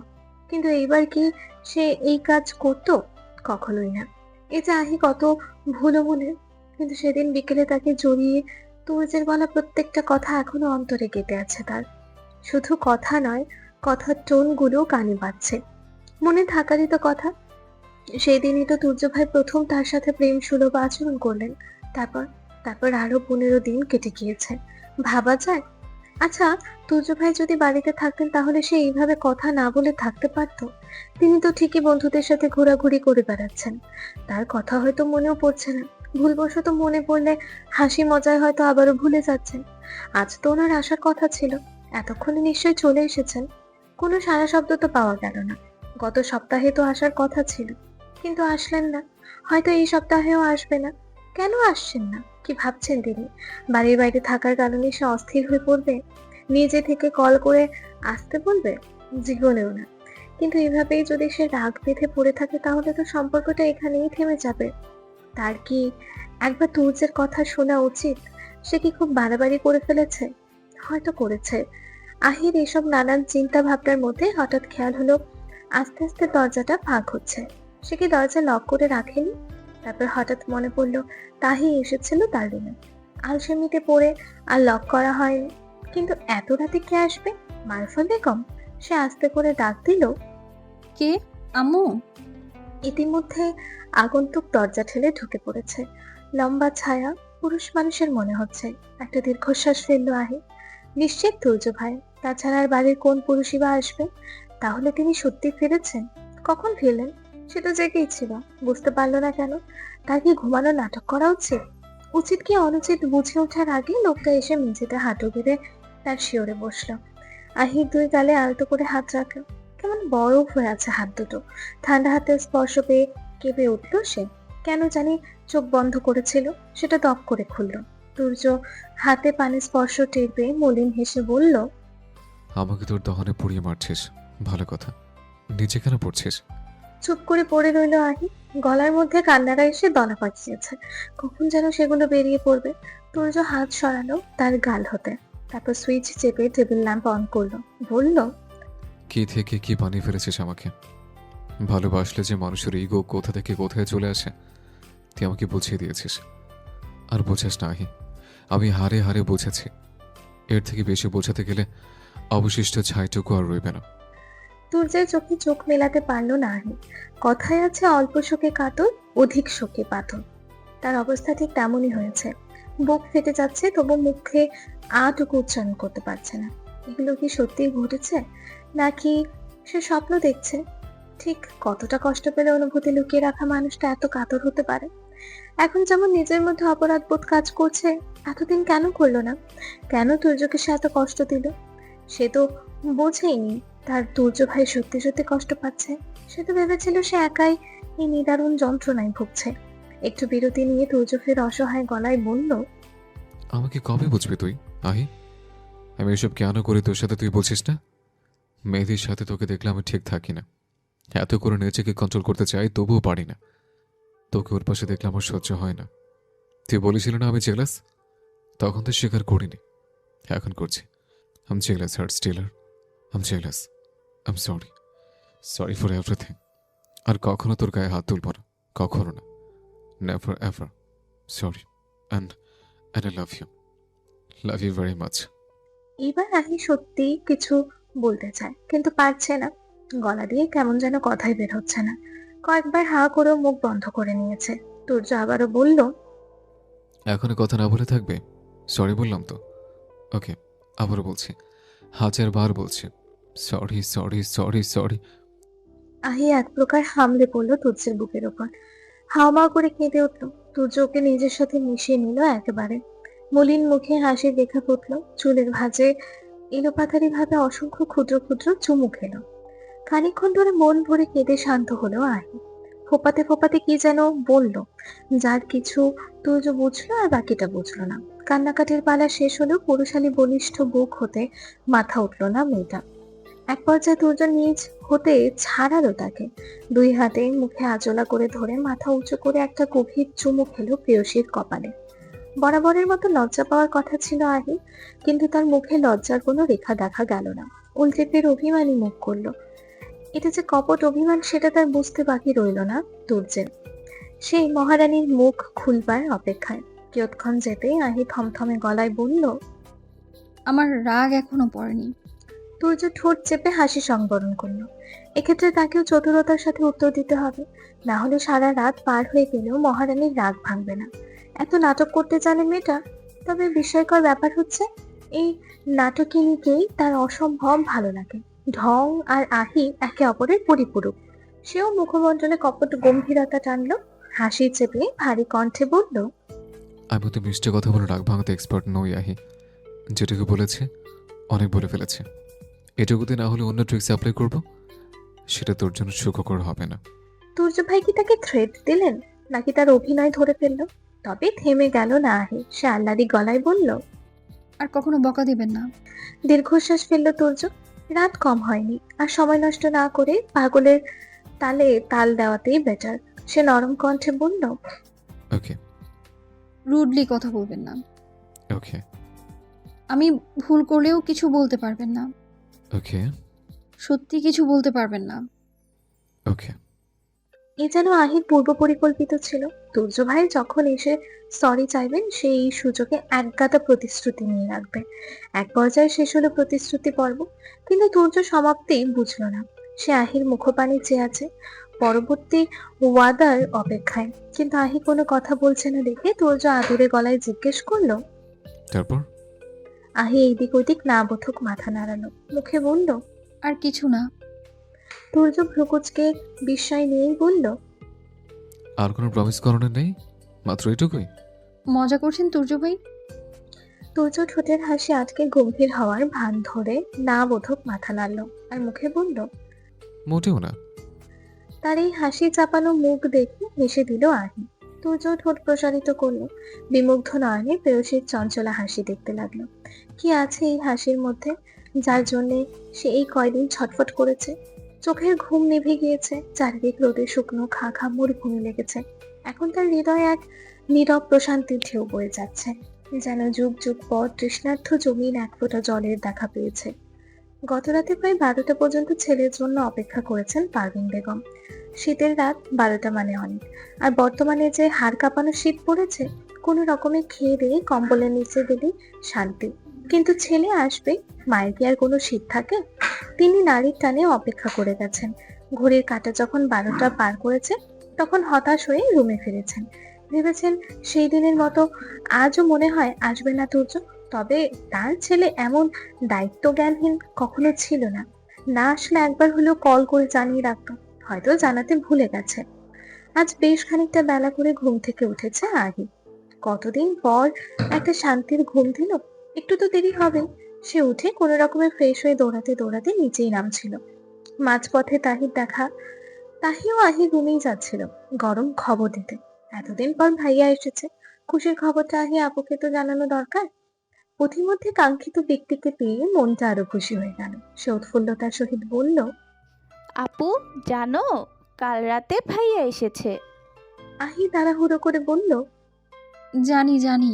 কিন্তু এইবার কি সে এই কাজ করতো? কখনোই না। এই যে আহি কত ভুলো মনে, কিন্তু সেদিন বিকেলে তাকে জড়িয়ে তুর্যের বলা প্রত্যেকটা কথা এখনো অন্তরে গেঁথে আছে তার। শুধু কথা নয়, কথার টোন গুলো কানে বাজছে। মনে থাকারই তো কথা। সেই দিনই তো তুর্য ভাই প্রথম তার সাথে প্রেম সুলভ আচরণ করলেন। তারপর তারপর আরো 15 দিন কেটে গিয়েছে। ভাবা যায়? আচ্ছা, তুর্য ভাই যদি বাড়িতে থাকতেন তাহলে সে এইভাবে কথা না বলে থাকতে পারতো? তিনি তো ঠিকই বন্ধুদের সাথে ঘোরাঘুরি করে বেড়াচ্ছেন। তার কথা হয়তো মনেও পড়ছে না। ভুলবশত মনে পড়লে হাসি মজায় হয়তো আবারও ভুলে যাচ্ছেন। আজ তো ওনার আসার কথা ছিল, এতক্ষণে নিশ্চয়ই চলে এসেছেন। কোনো সাড়া শব্দ তো পাওয়া গেল না। গত সপ্তাহে তো আসার কথা ছিল, কিন্তু আসলেন না। হয়তো এই সপ্তাহেও আসবে না। কেন আসছেন না? কি ভাবছেন তিনি? বাড়ির বাইরে থাকার কারণে সে অস্থির হয়ে পড়বে? নিজে থেকে কল করে আসতে বলবে? জীবনেও না। কিন্তু এভাবেই যদি সে রাগ বেঁধে পড়ে থাকে তাহলে তো সম্পর্কটা এখানেই থেমে যাবে। তার কি একবার তুর্যের কথা শোনা উচিত? সে কি খুব বাড়াবাড়ি করে ফেলেছে? হয়তো করেছে। আহির এসব নানান চিন্তা ভাবনার মধ্যে হঠাৎ খেয়াল হলো আস্তে আস্তে দরজাটা ফাঁক হচ্ছে। সে কি দরজা লক করে রাখেনি? তারপর হঠাৎ মনে পড়লো তাহি এসেছিল তার রুমে। আলসেমিতে পড়ে আর লক করা হয়নি। কিন্তু এত রাতে কে আসবে? মারফা বেগম। সে আস্তে করে ডাক দিল, কে? আম্মু? ইতিমধ্যে আগন্তুক দরজা ঠেলে ঢুকে পড়েছে। লম্বা ছায়া, পুরুষ মানুষের মনে হচ্ছে। একটা দীর্ঘশ্বাস ফেললো আহি। নিশ্চিত তুর্য ভাই, তাছাড়া আর বাড়ির কোন পুরুষই বা আসবে? তাহলে তিনি সত্যি ফিরেছেন? কখন ফিরলেন? সে তো জেগেই ছিল, বুঝতে পারলো না কেন? তার কি ঘুমানো নাটক করা উচিত? উচিত কি অনুচিত বুঝে ওঠার আগে লোকটা এসে মেঝেতে হাঁটু গেড়ে তার শিওরে বসলো। আহির 2 গালে আলতো করে হাত রাখলো। কেমন বরফ হয়ে আছে হাত দুটো। ঠান্ডা হাতের স্পর্শ পেয়ে কেঁপে উঠলো সে। কেন জানি চোখ বন্ধ করেছিল, সেটা দপ করে খুললো। তুর্য হাতে পানি স্পর্শ টের পেয়ে মলিন হেসে বলল, আমাকে তোর দহনে পুড়িয়ে মারছিস, ভালো কথা। নিচে কেন পড়ছিস? চুপ করে পড়ে রইল আহি। গলার মধ্যে কান্নারা এসে দলা পাকিয়েছে। কখন যেন সেগুলো বেরিয়ে পড়বে। তুর্য হাত সরালো তার গাল হতে। তারপর সুইচ চেপে টেবিল ল্যাম্প অন করলো। বলল, কি থেকে কি বানিয়ে ফেলেছিস আমাকে? ভালোবাসলে যে মানুষের ইগো কোথা থেকে কোথায় চলে আসে তুই আমাকে বুঝিয়ে দিয়েছিস। আর বোঝাস না আহি, আমি হারে হারে বুঝেছি। এর থেকে বেশি বোঝাতে গেলে অবশিষ্ট ছাইটুকু আর রইবে না। তুর্যের চোখে চোখ মেলাতে পারলো না আহি। কথায় আছে অল্প শোকে কাতর, অধিক শোকে পাথর। তার অবস্থা ঠিক তেমনই হয়েছে। বুক ফেটে যাচ্ছে, তবু মুখে আটুকু উচ্চারণ করতে পারছে না। এগুলো কি সত্যিই ঘটেছে, নাকি সে স্বপ্ন দেখছে? ঠিক কতটা কষ্ট পেলে অনুভূতি লুকিয়ে রাখা মানুষটা এত কাতর হতে পারে? এখন যেমন নিজের মধ্যে অপরাধ বোধ কাজ করছে, এতদিন কেন করলো না? কেন তুর্যকে সে এত কষ্ট দিল? সে তো বোঝেইনি তার তুর্য ভাই সত্যি সত্যি কষ্ট পাচ্ছে। সে তো ভেবেছিল সে একাই এই নিদারুণ যন্ত্রণায় ভুগছে। একটু বিরতি নিয়ে তুর্য ফের অসহায় গলায় বলল, আমাকে কবে বুঝবি তুই আহি? আমি এসব কেন করি তোর সাথে, তুই বলছিস না? মেয়েদের সাথে তোকে দেখলে আমি ঠিক থাকি না। এত করে নিজেকে কন্ট্রোল করতে চাই, তবুও পারি না। তোকে ওর পাশে দেখলে আমার সহ্য হয় না। তুই বলেছিল না আমি জেলাস? তখন তো স্বীকার করিনি, এখন করছি। I'm jealous heart stealer, I'm jealous. I'm sorry, sorry for everything. আর কখনো তোর গায়ে হাত তুলব না, কখনো না, never ever. Sorry, and I love you very much. এবার আহি সত্যিই কিছু বলতে চায় কিন্তু পারছে না, গলা দিয়ে কেমন যেন কথাই বের হচ্ছে না। কয়েকবার হা করেও মুখ বন্ধ করে নিয়েছে। তুর্য আবারও বলল, এখনো কথা না বলে থাকবে? সরি বললাম তো। ওকে, আবারও বলছি, 1000 বার বলছি, সরি সরি সরি সরি। আহি এক প্রকার হামলে পড়লো তুর্যের বুকের ওপর, হাওমা করে কেঁদে উঠল। তুর্য ওকে নিজের সাথে মিশিয়ে নিল একেবারে। মলিন মুখে হাসির রেখা ফুটলো, চুলের ভাঁজে এলোপাথারি ভাবে অসংখ্য ক্ষুদ্র ক্ষুদ্র চুমু খেলো। খানিকক্ষণ ধরে মন ভরে কেঁদে শান্ত হলো আহি। ফোপাতে ফোপাতে কি যেন বলল, যার কিছু তুর্য বুঝলো আর বাকিটা বুঝলো না। কান্নাকাটির পালা শেষ হলেও পুরুষালী বলিষ্ঠ বুক হতে মাথা উঠলো না মেয়েটা। এক পর্যায়ে তুর্য নিজ হতে ছাড়ালো তাকে। 2 হাতে মুখে আঁচলা করে ধরে মাথা উঁচু করে একটা গভীর চুমু খেলো প্রেয়সীর কপালে। বরাবরের মতো লজ্জা পাওয়ার কথা ছিল আহি, কিন্তু তার মুখে লজ্জার কোনো রেখা দেখা গেল না। উল্টে ফের অভিমানী মুখ করলো। এটা যে কপট অভিমান সেটা তার বুঝতে বাকি রইল না তুর্যের। সেই মহারানীর মুখ খুলবার অপেক্ষায়। কিয়ৎক্ষণ যেতেই আহি থমথমে গলায় বলল, আমার রাগ এখনো পড়েনি। তুর্য ঠোঁট চেপে হাসি সংবরণ করলো। এক্ষেত্রে তাকেও চতুরতার সাথে উত্তর দিতে হবে, না হলে সারা রাত পার হয়ে গেলেও মহারানীর রাগ ভাঙবে না। এত নাটক করতে জানে মেয়েটা। তবে বিস্ময়কর ব্যাপার হচ্ছে, এই নাটকিনীকেই তার অসম্ভব ভালো লাগে। ঢং আর আহি একে অপরের পরিপূরক। সেও মুখমণ্ডলে কপট গম্ভীরতা টানলো, হাসি চেপে ভারী কণ্ঠে বলল, আমি তো মিষ্টি কথা বলে রাগ ভাঙাতে এক্সপার্ট নই আহি। যেটুকু বলেছে অনেক বলে ফেলেছে। এটুকুতে না হলে অন্য ট্রিক্স অ্যাপ্লাই করব, সেটা তোর জন্য সুখকর হবে না। তুর্য ভাই কি তাকে থ্রেট দিলেন, নাকি তার অভিনয় ধরে ফেললো? তবে থেমে গেল না আহি, সে আহ্লাদি গলায় বলল, আর কখনো বকা দিবেন না। দীর্ঘশ্বাস ফেললো তুর্য। রাত কম হয়নি, আর সময় নষ্ট না করে পাগলের তালে তাল দেওয়াতেই বেটার। সে নরম কণ্ঠে বলল, ওকে রুডলি কথা বলবেন না। ওকে আমি ভুল করলেও কিছু বলতে পারবেন না। ওকে সত্যি কিছু বলতে পারবেন না। ওকে। এ যেন আহির পূর্ব পরিকল্পিত ছিল। তুর্য ভাই যখন এসে সরি চাইবেন, সে এই সুযোগে একগাদা প্রতিশ্রুতি নিয়ে রাখবে। এক পর্যায়ে শেষ হলো প্রতিশ্রুতি পর্ব, কিন্তু তুর্য সমাপ্তি বুঝলো না। সে আহির মুখপানে চেয়ে আছে, পরবর্তী ওয়াদার অপেক্ষায়। কিন্তু আহি কোনো কথা বলছে না দেখে তুর্য আদুরে গলায় জিজ্ঞেস করলো, তারপর? আহি এইদিক ওইদিক না বোধক মাথা নাড়ালো, মুখে বলল, আর কিছু না। তুর্য ভ্রুকুচকে বিস্ময় নিয়েই বলল, আর কোনো প্রমিস করানোর নেই? মাত্র এটুকুই? মজা করছেন তুর্য ভাই? তুর্য ঠোঁটের হাসি আটকে গম্ভীর হওয়ার ভান ধরে না বোধক মাথা নাড়ল আর মুখে বলল, মোটেও না। তার এই হাসি চাপানো মুখ দেখে হেসে দিল আহি। তুর্য ঠোঁট প্রসারিত করলো, বিমুগ্ধ নয়নে প্রেয়সীর চঞ্চলা হাসি দেখতে লাগলো। কি আছে এই হাসির মধ্যে, যার জন্যে সে এই কয়দিন ছটফট করেছে? চোখের ঘুম নিভে গিয়েছে, চারিদিক রোদে শুকনো খা খা মরুভূমি লেগেছে। এখন তার হৃদয়ে এক নীরব প্রশান্তির ঢেউ বয়ে যাচ্ছে, যেন যুগ যুগ পর তৃষ্ণার্থ জমিন এক ফোঁটা জলের দেখা পেয়েছে। গতরাতে প্রায় 12টা পর্যন্ত ছেলের জন্য অপেক্ষা করেছেন পারভিন বেগম। শীতের রাত 12টা মানে অনেক, আর বর্তমানে যে হাড় কাঁপানো শীত পড়েছে, কোনো রকমে খেয়ে দিয়ে কম্বলের নিচে দিলেই শান্তি। কিন্তু ছেলে আসবে, মায়ের কি আর কোনো শীত থাকে? তিনি নারীর টানে অপেক্ষা করে গেছেন। ঘড়ির কাঁটা যখন 12টা পার করেছে, তখন হতাশ হয়ে রুমে ফিরেছেন। ভেবেছেন সেই দিনের মতো আজও মনে হয় আসবে না তুর্য। তবে তার ছেলে এমন দায়িত্ব জ্ঞানহীন কখনো ছিল না। না আসলে একবার হলেও কল করে জানিয়ে রাখতো, হয়তো জানাতে ভুলে গেছে। আজ বেশ খানিকটা বেলা করে ঘুম থেকে উঠেছে আহি। কতদিন পর একটা শান্তির ঘুম দিল, একটু তো দেরি হবে। সে উঠে কোনো রকমে ফ্রেশ হয়ে দৌড়াতে দৌড়াতে নিচেই নামছিল। মাঝপথে তাহির দেখা। তাহিও আহি রুমেই যাচ্ছিল গরম খবর দিতে। এতদিন পর ভাইয়া এসেছে, খুশির খবরটা আগে আপুকে তো জানানো দরকার। পথিমধ্যে কাঙ্ক্ষিত ব্যক্তিকে পেয়ে মনটা আরো খুশি হয়ে গেল। সে উৎফুল্লতার সহিত বলল, আপু জানো, কাল রাতে ভাইয়া এসেছে। আহি তাড়াহুড়ো করে বলল, জানি জানি।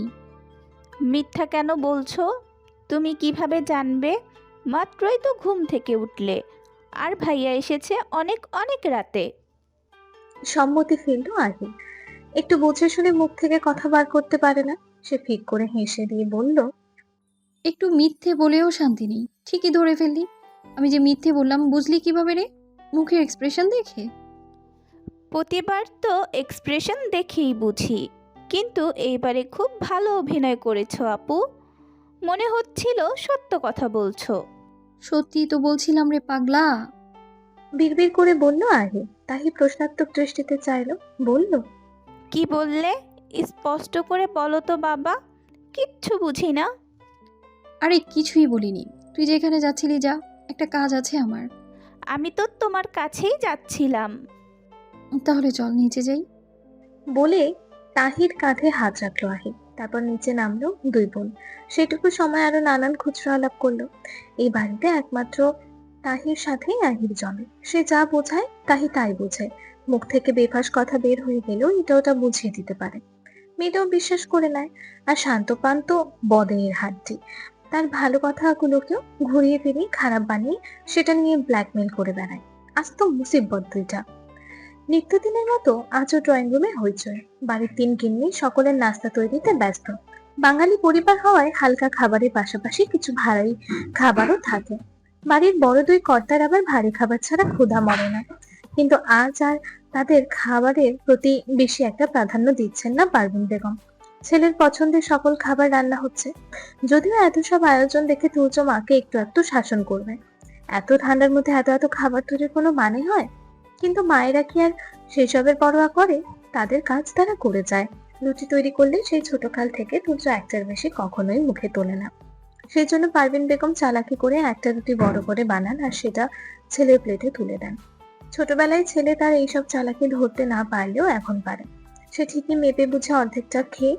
মিথ্যা কেন বলছো? তুমি কিভাবে জানবে? মাত্রই তো ঘুম থেকে উঠলে, আর ভাইয়া এসেছে অনেক অনেক রাতে। সম্মতি ফেললো আহি। একটু বুঝে শুনে মুখ থেকে কথা বার করতে পারে না। সে ফিক করে হেসে দিয়ে বলল, একটু মিথ্যে বলেও শান্তি নেই, ঠিকই ধরে ফেললি। আমি যে মিথ্যে বললাম বুঝলি কিভাবে রে? মুখের এক্সপ্রেশন দেখে। প্রতিবার তো এক্সপ্রেশন দেখেই বুঝি, কিন্তু এইবারে খুব ভালো অভিনয় করেছো আপু। মনে হচ্ছিল সত্য কথা বলছো। সত্যি তো বলছিলাম রে পাগলা। বিড়বিড় করে বলল আহি। তাহি প্রশ্নাত্মক দৃষ্টিতে চাইলো, বলল, কি বললে? স্পষ্ট করে বলো তো বাবা, কিচ্ছু বুঝি না। আরে কিছুই বলিনি, তুই যেখানে যাচ্ছিলি যা, একটা কাজ আছে আমার। আমি তো তোমার কাছেই যাচ্ছিলাম। তাহলে চল নিচে যাই। বলে তাহির কাঁধে হাত রাখলো আহি। তারপর নিচে নামলো দুই বোন। সেটুকু সময় আরো নানান খুচরো আলাপ করলো। এই বাড়িতে একমাত্র তাহির সাথেই আহির জমে। সে যা বোঝায় তাহি তাই বোঝে। মুখ থেকে বেফাস কথা বের হয়ে গেলেও এটা ওটা বুঝিয়ে দিতে পারে। মেয়েটাও বিশ্বাস করে নেয়। আর শান্তপান তো বদের হাড্ডি। তার ভালো কথাগুলোকেও ঘুরিয়ে ফিরিয়ে খারাপ বানিয়ে সেটা নিয়ে ব্ল্যাকমেল করে বেড়ায়। আজ তো মুসিবত দুইটা। নিত্যদিনের মতো আজও ড্রয়িং রুমে হইচই। বাড়ির তিন গিন্নি সকলের নাস্তা তৈরিতে ব্যস্ত। বাঙালি পরিবার হওয়ায় হালকা খাবারের পাশাপাশি কিছু ভারী খাবারও থাকে। বাড়ির বড় দুই কর্তার আবার ভারী খাবার ছাড়া ক্ষুধা মরে না। কিন্তু আজ আর তাদের খাবারের প্রতি বেশি একটা প্রাধান্য দিচ্ছেন না পারভিন বেগম। ছেলের পছন্দের সকল খাবার রান্না হচ্ছে। যদিও এত সব আয়োজন দেখে তুর্য মাকে একটু একটু শাসন করবে। এত ঠান্ডার মধ্যে এত এত খাবার তৈরির কোনো মানে হয়? কিন্তু মায়েরা কি আর সেসবের পরোয়া করে? তাদের কাজ তারা করে যায়। লুচি তৈরি করলে সেই ছোটকাল থেকে তুর্য একটার বেশি কখনোই মুখে তোলে না। সেই জন্য পারভিন বেগম চালাকি করে একটা রুটি বড় করে বানান আর সেটা ছেলের প্লেটে তুলে দেন। ছোটবেলায় ছেলে তার এইসব চালাকি ধরতে না পারলেও এখন পারে। সে ঠিকই মেপে বুঝে অর্ধেকটা খেয়ে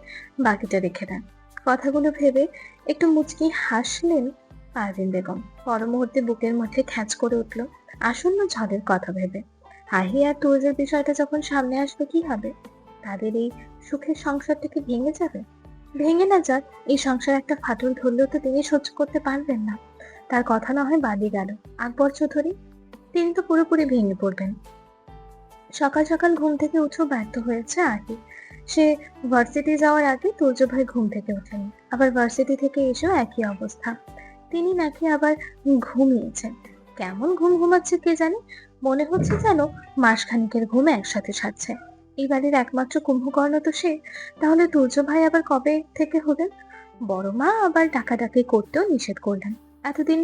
বাকিটা রেখে দেন। কথাগুলো ভেবে একটু মুচকি হাসলেন পারভিন বেগম। পর মুহূর্তে বুকের মধ্যে খ্যাচ করে উঠল আসন্ন ঝড়ের কথা ভেবে। আহি আর তুর্যের বিষয়টা যখন সামনে আসবে কি হবে? তাদের এই সুখের সংসারটা কি ভেঙে যাবে? ভেঙে না যাক, এই সংসার একটা ফাটল ধরলেও তো তিনি সহ্য করতে পারবেন না। তার কথা না হয় বাদই গেল, আকবর চৌধুরী তিনি তো পুরোপুরি ভেঙে পড়বেন। সকাল সকাল ঘুম থেকে উঠেও ব্যর্থ হয়েছে আহি। সে ভার্সিটি যাওয়ার আগে তুর্য ভাই ঘুম থেকে ওঠেন, আবার ভার্সিটি থেকে এসেও একই অবস্থা। তিনি নাকি আবার ঘুমিয়েছেন। কেমন ঘুম ঘুমাচ্ছে কে জানে, মনে হচ্ছে যেন মাসখানেকের ঘুম একসাথে ছাড়ছে। এই বাড়ির একমাত্র কুম্ভকর্ণ তো সে, তাহলে তুর্য ভাই আবার কবে থেকে হলেন? বড় মা আবার ডাকাডাকি করতেও নিষেধ করলেন। এতদিন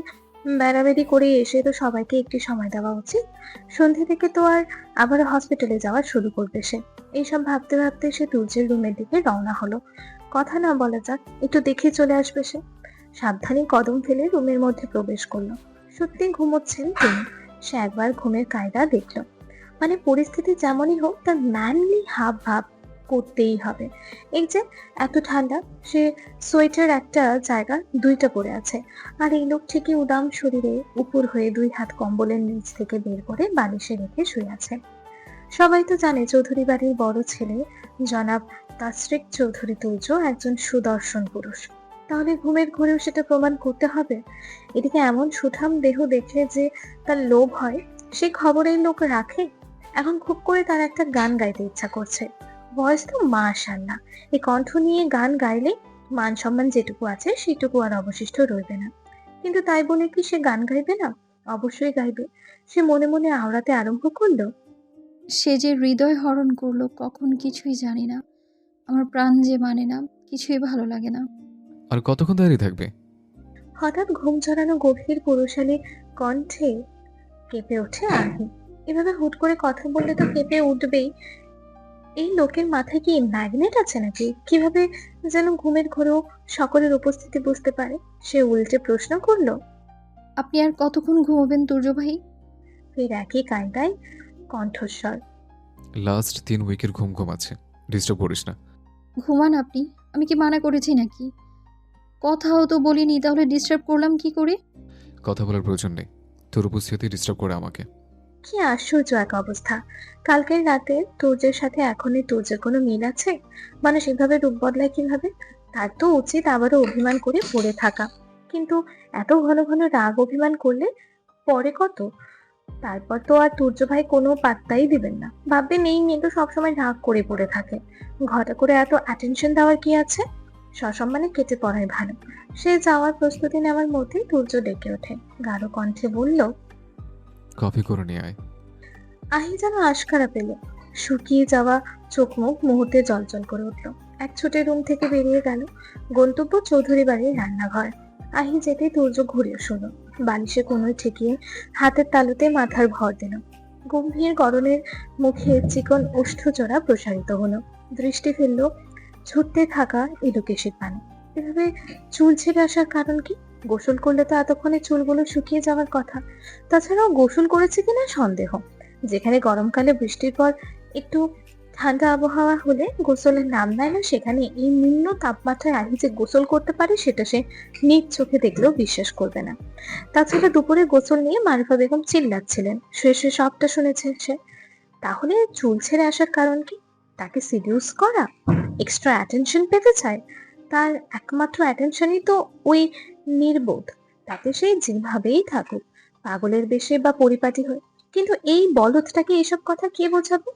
বেড়াবেড়ি করে এসে তো সবাইকে একটি সময় দেওয়া উচিত। সন্ধে থেকে তো আর আবার হসপিটালে যাওয়া শুরু করবে সে। এইসব ভাবতে ভাবতে সে তুর্যের রুমের দিকে রওনা হলো। কথা না বলা যাক, একটু দেখে চলে আসবে সে। সাবধানে কদম ফেলে রুমের মধ্যে প্রবেশ করলো। সত্যি ঘুমোচ্ছেন তিনি। সে একবার ঘুমের কায়দা দেখলো। মানে পরিস্থিতি যেমনই হোক তার ম্যানলি হাব ভাব করতেই হবে। এই যে এত ঠান্ডা, সে সোয়েটার একটা জায়গা দুইটা পরে আছে, আর এই লোক ঠিকই উদাম শরীরে উপর হয়ে দুই হাত কম্বলের নিচ থেকে বের করে বালিশে রেখে শুয়ে আছে। সবাই তো জানে চৌধুরী বাড়ির বড় ছেলে জনাব তাসরিক চৌধুরী তুর্য একজন সুদর্শন পুরুষ। তাহলে ঘুমের ঘোরেও সেটা প্রমাণ করতে হবে। এদিকে এমন সুঠাম দেহ দেখে যে তার লোভ হয়, সে খবরের লোক রাখে। এখন খুব করে তার একটা গান গাইতে ইচ্ছা করছে। ভয়েস তো মাশাআল্লাহ, এই কণ্ঠ নিয়ে গান গাইলে মান সম্মান যেটুকু আছে সেটুকু আর অবশিষ্ট রইবে না। কিন্তু তাই বলে কি সে গান গাইবে না? অবশ্যই গাইবে। সে মনে মনে আওড়াতে আরম্ভ করলো, সে যে হৃদয় হরণ করলো কখন কিছুই জানি না। আমার প্রাণ যে মানে না, কিছুই ভালো লাগে না। আর কতক্ষণ দাঁড়িয়ে থাকবে? হঠাৎ ঘুম জড়ানো গভীর পুরুষালী কণ্ঠে কেঁপে ওঠে আহি। এভাবে হুট করে কথা বললে তো কেঁপে উঠবেই। এই লোকের মাথায় কি ম্যাগনেট আছে নাকি? কিভাবে যেন ঘুমের ঘোরেও সকলের উপস্থিতি বুঝতে পারে। সে উল্টে প্রশ্ন করলো, আপনি আর কতক্ষণ ঘুমোবেন তুর্য ভাই? ফের একই কায়দায় কণ্ঠস্বর। লাস্ট 3 উইকের ঘুম ঘুমাচ্ছে, ডিস্টার্ব করিস না। ঘুমান আপনি, আমি কি মানা করেছি নাকি? কথাও তো বলিনি, তাহলে ডিস্টার্ব করলাম কি করে? কথা বলার প্রয়োজন নেই, তোর উপস্থিতি ডিস্টার্ব করে আমাকে। কি আশ্চর্য এক অবস্থা! কালকের রাতে তুর্যের সাথে এখনই তুর্যের কোনো মিল আছে? মানুষ এভাবে রূপ বদলায় কিভাবে? তার তো উচিত আবারও অভিমান করে পড়ে থাকা, কিন্তু এত ঘন ঘন রাগ অভিমান করলে পরে কত? তারপর তো আর তুর্য ভাই কোনো পাত্তাই দিবেন না, ভাববেন এই মেয়ে তো সবসময় রাগ করে পড়ে থাকে, ঘটা করে এত অ্যাটেনশন দেওয়ার কি আছে? সসম্মানে কেটে পড়াই ভালো। সে যাওয়ার প্রস্তুতি নেওয়ার মধ্যেই তুর্য ডেকে ওঠে, গাঢ় কণ্ঠে বলল, কফি করে নিয়ে আয়। আহি যেন আশকারা পেল, শুকিয়ে যাওয়া চোখ মুখ মুহূর্তে জলজল করে উঠল। এক ছুটে রুম থেকে বেরিয়ে গেল। গন্তব্য চৌধুরী বাড়ির রান্নাঘর। আহি যেতেই তুর্য ঘুরে শুলো, বালিশে কোনোই ঠেকিয়ে হাতের তালুতে মাথার ভর দিল। গম্ভীর গরনের মুখে চিকন ওষ্ঠজোড়া প্রসারিত হলো। দৃষ্টি ফেলল ছুটতে থাকা ইলুকেশির পানে। এভাবে চুল ছেড়ে আসার কারণ কি? গোসল করলে তো এতক্ষণে চুলগুলো শুকিয়ে যাওয়ার কথা। তাছাড়াও গোসল করেছে কিনা সন্দেহ। যেখানে গরমকালে বৃষ্টির পর একটু ঠান্ডা আবহাওয়া হলে গোসলের নাম নেয় না, সেখানে এই নিম্ন তাপমাত্রায় আহি যে গোসল করতে পারে সেটা সে নিজ চোখে দেখলেও বিশ্বাস করবে না। তাছাড়া দুপুরে গোসল নিয়ে মারুফা বেগম চিল্লাচ্ছিলেন, শুয়ে শুয়ে সবটা শুনেছে সে। তাহলে চুল ছেড়ে আসার কারণ কি? তাকে সিডিউস করা, এক্সট্রা অ্যাটেনশন পেতে চায়। তার একমাত্র অ্যাটেনশনই তো ওই নির্বোধ, তাতে সে যেভাবেই থাকুক, পাগলের বেশে বা পরিপাটি হয়ে। কিন্তু এই বলদটাকে এসব কথা কে বোঝাবে?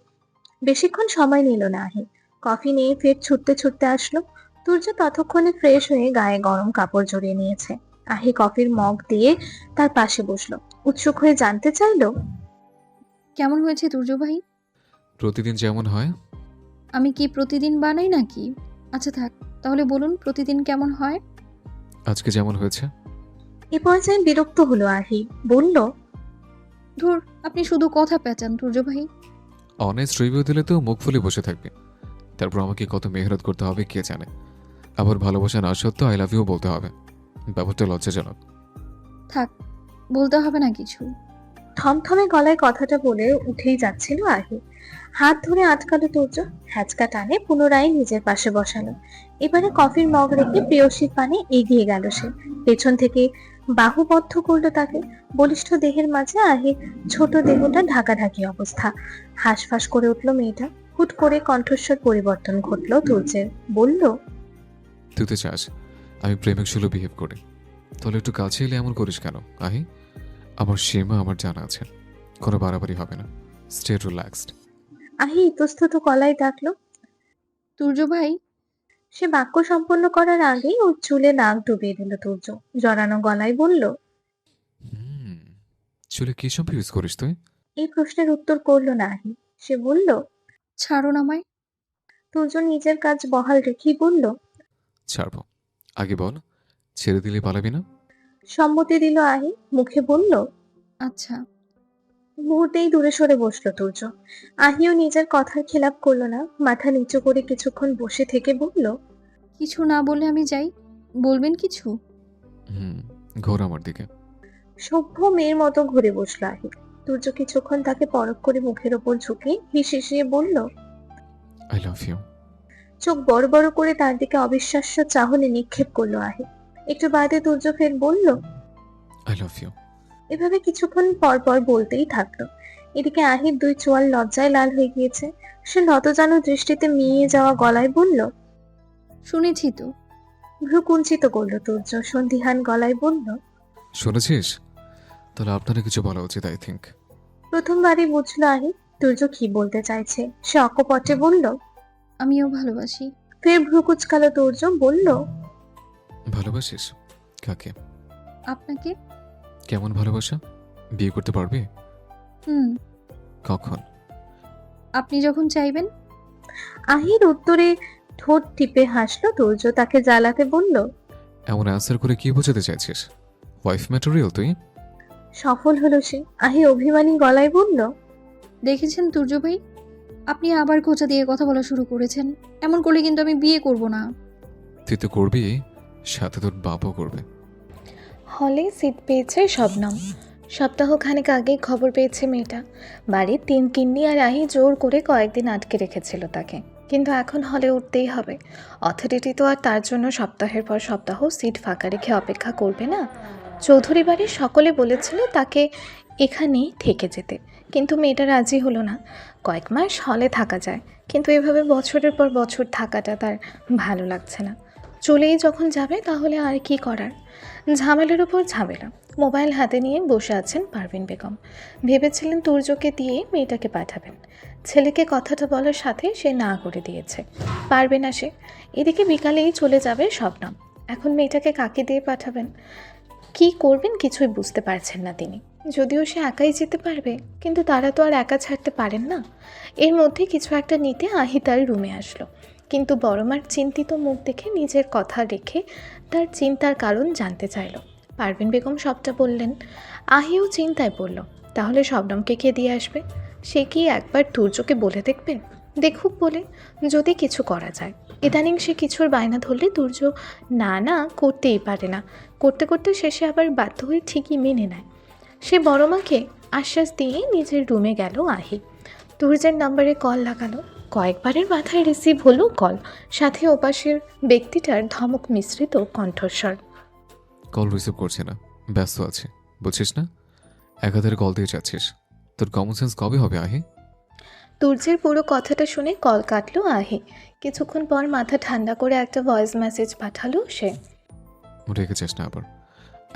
বেশিক্ষণ সময় নিল না আহি। কফি নিয়ে ফের ছুটতে ছুটতে আসলো। তুর্য ততক্ষণে ফ্রেশ হয়ে গায়ে গরম কাপড় জড়িয়ে নিয়েছে। আহি কফির মগ দিয়ে তার পাশে বসলো, উৎসুক হয়ে জানতে চাইলো, কেমন হয়েছে তুর্য ভাই? প্রতিদিন যেমন হয়। আমি কি প্রতিদিন বানাই নাকি? আচ্ছা থাক, তাহলে বলুন প্রতিদিন কেমন হয়? আজকে যেমন হয়েছে। এ পর্যায়ে বিরক্ত হলো আহি, বলল, ধুর, আপনি শুধু কথা পেঁচান তুর্য ভাই। অনেস্ট রিভিউ দিলে তো মুখ ফুলে বসে থাকবে, তারপর আমাকে কত মেহনত করতে হবে কে জানে। আবার ভালোবাসা না সত্ত্বেও আই লাভ ইউ বলতে হবে, ব্যাপারটা লজ্জাজনক। থাক, বলতে হবে না কিছু। থমথমে গলায় কথাটা বলে উঠেই যাচ্ছিল আহি। হাত ধরে আটকালো তুর্য, হ্যাচকা টানে পুনরায় নিজের পাশে বসালো। এবারে কফির মগ রেখে প্রেয়সীর পানে এগিয়ে গেল সে। পেছন থেকে বাহুবদ্ধ করলো তাকে। বলিষ্ঠ দেহের মাঝে আহির ছোট দেহটা ঢাকাঢাকি অবস্থা। হাঁসফাঁস করে উঠলো মেয়েটা। হুট করে কণ্ঠস্বর পরিবর্তন ঘটলো তুর্যের, বলল, তুই তো চাস আমি প্রেমিক সুলভ বিহেভ করি, তাহলে একটু কাছে এলে এমন করিস কেন আহি? আমার সীমা আমার জানা আছে, কোনো বাড়াবাড়ি হবে না, স্টে রিল্যাক্সড। আহি ইতস্তত গলায় ডাকলো, তুর্য ভাই। সে বাক্য সম্পন্ন করার আগেই ওর চুলে নাক ডুবিয়ে দিল তুর্য। জড়ানো গলায় বলল, চুলে কি সব ইউজ করিস তুই? এই প্রশ্নের উত্তর করলো না আহি। সে বলল, ছাড়ুন আমায়। তুর্য নিজের কাজ বহাল রেখেই বলল, ছাড়বো, আগে বল, ছেড়ে দিলে পালাবি না? সম্মতি দিল আহি, মুখে বলল, আচ্ছা। মুহূর্তেই দূরে সরে বসলো তুর্য। আহিও নিজের কথার খেলাপ করলো না, মাথা নিচু করে কিছুক্ষণ বসে থেকে বলল, কিছু না বলে আমি যাই? বলবেন কিছু? ঘোর আমার দিকে। সভ্য মেয়ের মতো ঘুরে বসলো আহি। তুর্য কিছুক্ষণ তাকে পরখ করে মুখের ওপর ঝুঁকে হিসিয়ে বলল, আই লাভ ইউ। চোখ বড় বড় করে তার দিকে অবিশ্বাস্য চাহনি নিক্ষেপ করলো আহি। একটু বাদে তুর্য ফের বলল, আই লাভ ইউ। এভাবে কিছুক্ষণ পর পর বলতেই থাকলো। এদিকে আহির দুই চোয়াল লজ্জায় লাল হয়ে গিয়েছে। সে লতজানু দৃষ্টিতে মিয়ে যাওয়া গলায় বলল, শুনেছি তো। ভ্রু কুঞ্চিত করলো তুর্য, সন্ধিহান গলায় বলল, শুনেছিস? তাহলে আপনারা কিছু বলা উচিত আই থিঙ্ক। প্রথমবারই বুঝলো আহি তুর্য কি বলতে চাইছে। সে অকপটে বলল, আমিও ভালোবাসি। ফের ভ্রু কুচকালো তুর্য, বলল, ভালোবাসিস? কাকে? আপনাকে। কেমন ভালোবাসা? বিয়ে করতে পারবি? কখন? আপনি যখন চাইবেন। আহির উত্তরে ঠোঁট টিপে হাসলো তুর্য, তাকে জ্বালাতে বলল, এমন অ্যান্সার করে কি বোঝাতে চাইছিস? ওয়াইফ ম্যাটেরিয়াল তুই? সফল হলো সে। আহি অভিমানী গলায় বলল, দেখেছেন তুর্য ভাই, আপনি আবার খোঁচা দিয়ে কথা বলা শুরু করেছেন। এমন করলে কিন্তু আমি বিয়ে করব না। তুই তো করবি, সাথে তোর বাপও করবে। হলে সিট পেয়েছে শবনম। সপ্তাহখানেক আগেই খবর পেয়েছে মেয়েটা। বাড়ির 3 কিন্নি আর আহি জোর করে কয়েকদিন আটকে রেখেছিল তাকে। কিন্তু এখন হলে উঠতেই হবে। অথরিটি তো আর তার জন্য সপ্তাহের পর সপ্তাহ সিট ফাঁকা রেখে অপেক্ষা করবে না। চৌধুরী বাড়ির সকলে বলেছিল তাকে এখানেই থেকে যেতে, কিন্তু মেয়েটা রাজি হলো না। কয়েক মাস হলে থাকা যায়, কিন্তু এভাবে বছরের পর বছর থাকাটা তার ভালো লাগছে না। চলেই যখন যাবে তাহলে আর কি করার। ঝামেলার উপর ঝামেলা। মোবাইল হাতে নিয়ে বসে আছেন পারভিন বেগম। ভেবেছিলেন তুর্যকে দিয়ে মেয়েটাকে পাঠাবেন। ছেলেকে কথাটা বলার সাথে সে না করে দিয়েছে, পারবে না সে। এদিকে বিকালেই চলে যাবে শবনম। এখন মেয়েটাকে কাকে দিয়ে পাঠাবেন, কি করবেন কিছুই বুঝতে পারছেন না তিনি। যদিও সে একাই যেতে পারবে, কিন্তু তারা তো আর একা ছাড়তে পারেন না। এর মধ্যে কিছু একটা নিতে আহি তার রুমে আসলো, কিন্তু বড়মার চিন্তিত মুখ দেখে নিজের কথা রেখে তার চিন্তার কারণ জানতে চাইল। পারভিন বেগম সবটা বললেন। আহিও চিন্তায় পড়ল, তাহলে শবনমকে কে দিয়ে আসবে? সে কি একবার তুর্যকে বলে দেখবেন? দেখুক বলে, যদি কিছু করা যায়। ইদানিং সে কিছুর বায়না ধরলে তুর্য না না করতেই পারে না, করতে করতে শেষে আবার বাধ্য হয়ে ঠিকই মেনে নেয়। সে বড়মাকে আশ্বাস দিয়ে নিজের রুমে গেল আহি। তুর্যের নাম্বারে কল লাগালো। কয়েকবারের মাথায় রিসিভ হলো কল, সাথে ওপাশের ব্যক্তিটার ধমক মিশ্রিত কণ্ঠস্বর। কল রিসিভ করছে না, ব্যস্ত আছে, বুঝছিস না? একাধারে কল দিয়ে যাচ্ছিস। তোর কমন সেন্স কবে হবে আহি? তুর্যের পুরো কথাটা শুনে কল কাটলো আহি। কিছুক্ষণ পর মাথা ঠান্ডা করে একটা ভয়েস মেসেজ পাঠালো সে। রেখেছিস না আবার?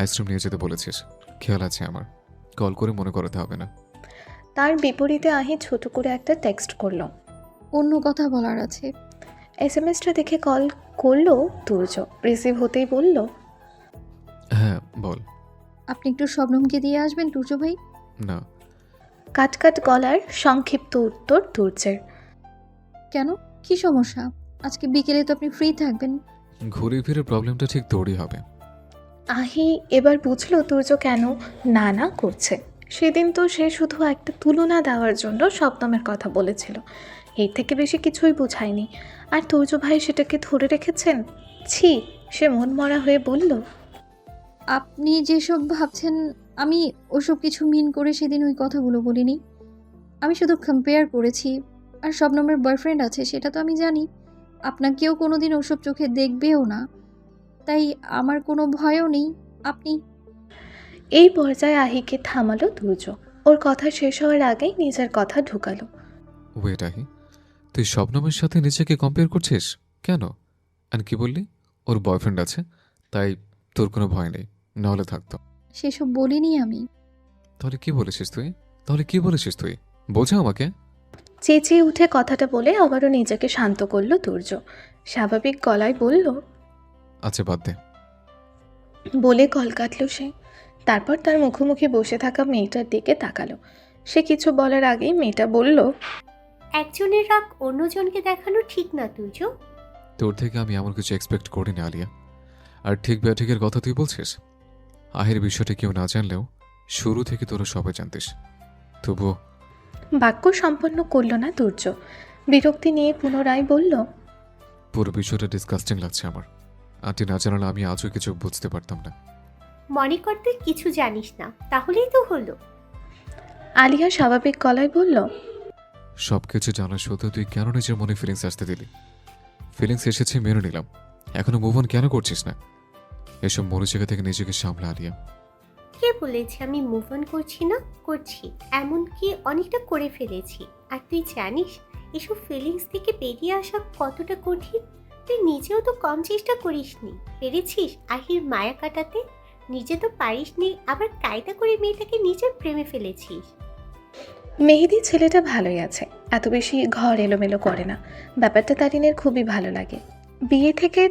আইসক্রিম নিয়ে যেতে বলেছিস, খেয়াল আছে আমার। কল করে মনে করাতে হবে না। তার বিপরীতে আহি ছোট করে একটা টেক্সট করলো। অন্য কথা বলার আছে। এসএমএসটা দেখে কল করলো তুর্য। রিসিভ হতেই বলল, হ্যাঁ বল। আপনি একটু শবনমকে দিয়ে আসবেন তুর্য ভাই। না। কাটকাট গলার সংক্ষিপ্ত উত্তর তুর্যের। কেন, কি সমস্যা? আজকে বিকেলে তো আপনি ফ্রি থাকবেন। ঘুরে ফিরে প্রবলেমটা ঠিক তোরই হবে। আহি এবার বুঝলো তুর্য কেন না না করছে। সেদিন তো সে শুধু একটা তুলনা দেওয়ার জন্য শবনমের কথা বলেছিল, এর থেকে বেশি কিছুই বোঝায়নি। আর তুর্য ভাই সেটাকে ধরে রেখেছেন। ছি, সে মন মরা হয়ে বলল, আপনি যেসব ভাবছেন আমি ওসব কিছু মিন করে সেদিন ওই কথাগুলো বলিনি। আমি শুধু কম্পেয়ার করেছি। আর শবনমের বয়ফ্রেন্ড আছে সেটা তো আমি জানি। আপনাকেও কোনোদিন ওসব চোখে দেখবেও না, তাই আমার কোনো ভয়ও নেই। আপনি এই পর্যায়ে আহিকে থামালো তুর্য। ওর কথা শেষ হওয়ার আগেই নিজের কথা ঢুকালো। ওয়েট আহি, তুই শবনমের সাথে নিজেকে কম্পেয়ার করছিস কেন? আর কি বললি? ওর বয়ফ্রেন্ড আছে, তাই তোর কোনো ভয় নেই, নাহলে থাকতো। সেসব বলিনি আমি। তাহলে কি বলেছিস তুই? বোঝা আমাকে। চেঁচিয়ে উঠে কথাটা বলে আবারও নিজেকে শান্ত করলো তুর্য। স্বাভাবিক গলায় বলল, আচ্ছা বাদ দে। বলে কল কাটলো সে। তারপর তার মুখোমুখি বসে থাকা মেয়েটার দিকে তাকালো। সে কিছু বলার আগেই মেয়েটা বলল, একজনের রাগ অন্যজনকে দেখানো ঠিক না তুর্য। তোর থেকে আমি এমন কিছু এক্সপেক্ট করিনি আলিয়া। আর ঠিক ব্যাঠিকের কথা তুই বলছিস। আহির বিষয়টা কেউ না জানলেও শুরু থেকে তোরা সবাই জানতিস, তবুও। বাক্য সম্পন্ন করল না তুর্য। বিরক্তি নিয়ে পুনরায় বলল, পুরো বিষয়টা ডিসকাস্টিং লাগছে আমার। আন্টি না জানালে আমি আজও কিছু বুঝতে পারতাম না। মনে কর তুই কিছু জানিস না, তাহলেই তো হলো। আলিয়া স্বাভাবিক গলায় বলল, সব কিছু জানার সত্ত্বেও তুই কেন নিজের মনে ফিলিংস আসতে দিলি? ফিলিংস এসেছে মেনে নিলাম, এখনো মুভ অন কেন করছিস না? এসব মরিচিকা থেকে নিজেকে সামলা আলিয়া। কে বলেছে আমি মুভ অন করছি না? করছি, এমনকি অনেকটা করে ফেলেছি। আর তুই জানিস এসব ফিলিংস থেকে বেরিয়ে আসা কতটা কঠিন? তুই নিজেও তো কম চেষ্টা করিসনি। পেরেছিস আহির মায়া কাটাতে? নিজে তো পারিসনি, আবার কায়দা করে মেয়েটাকে নিজের প্রেমে ফেলেছিস। মেহেদি ছেলেটা ভালোই আছে, এত বেশি ঘর এলোমেলো করে না। ব্যাপারটা তারিনের খুবই ভালো লাগে। বিয়ে থেকে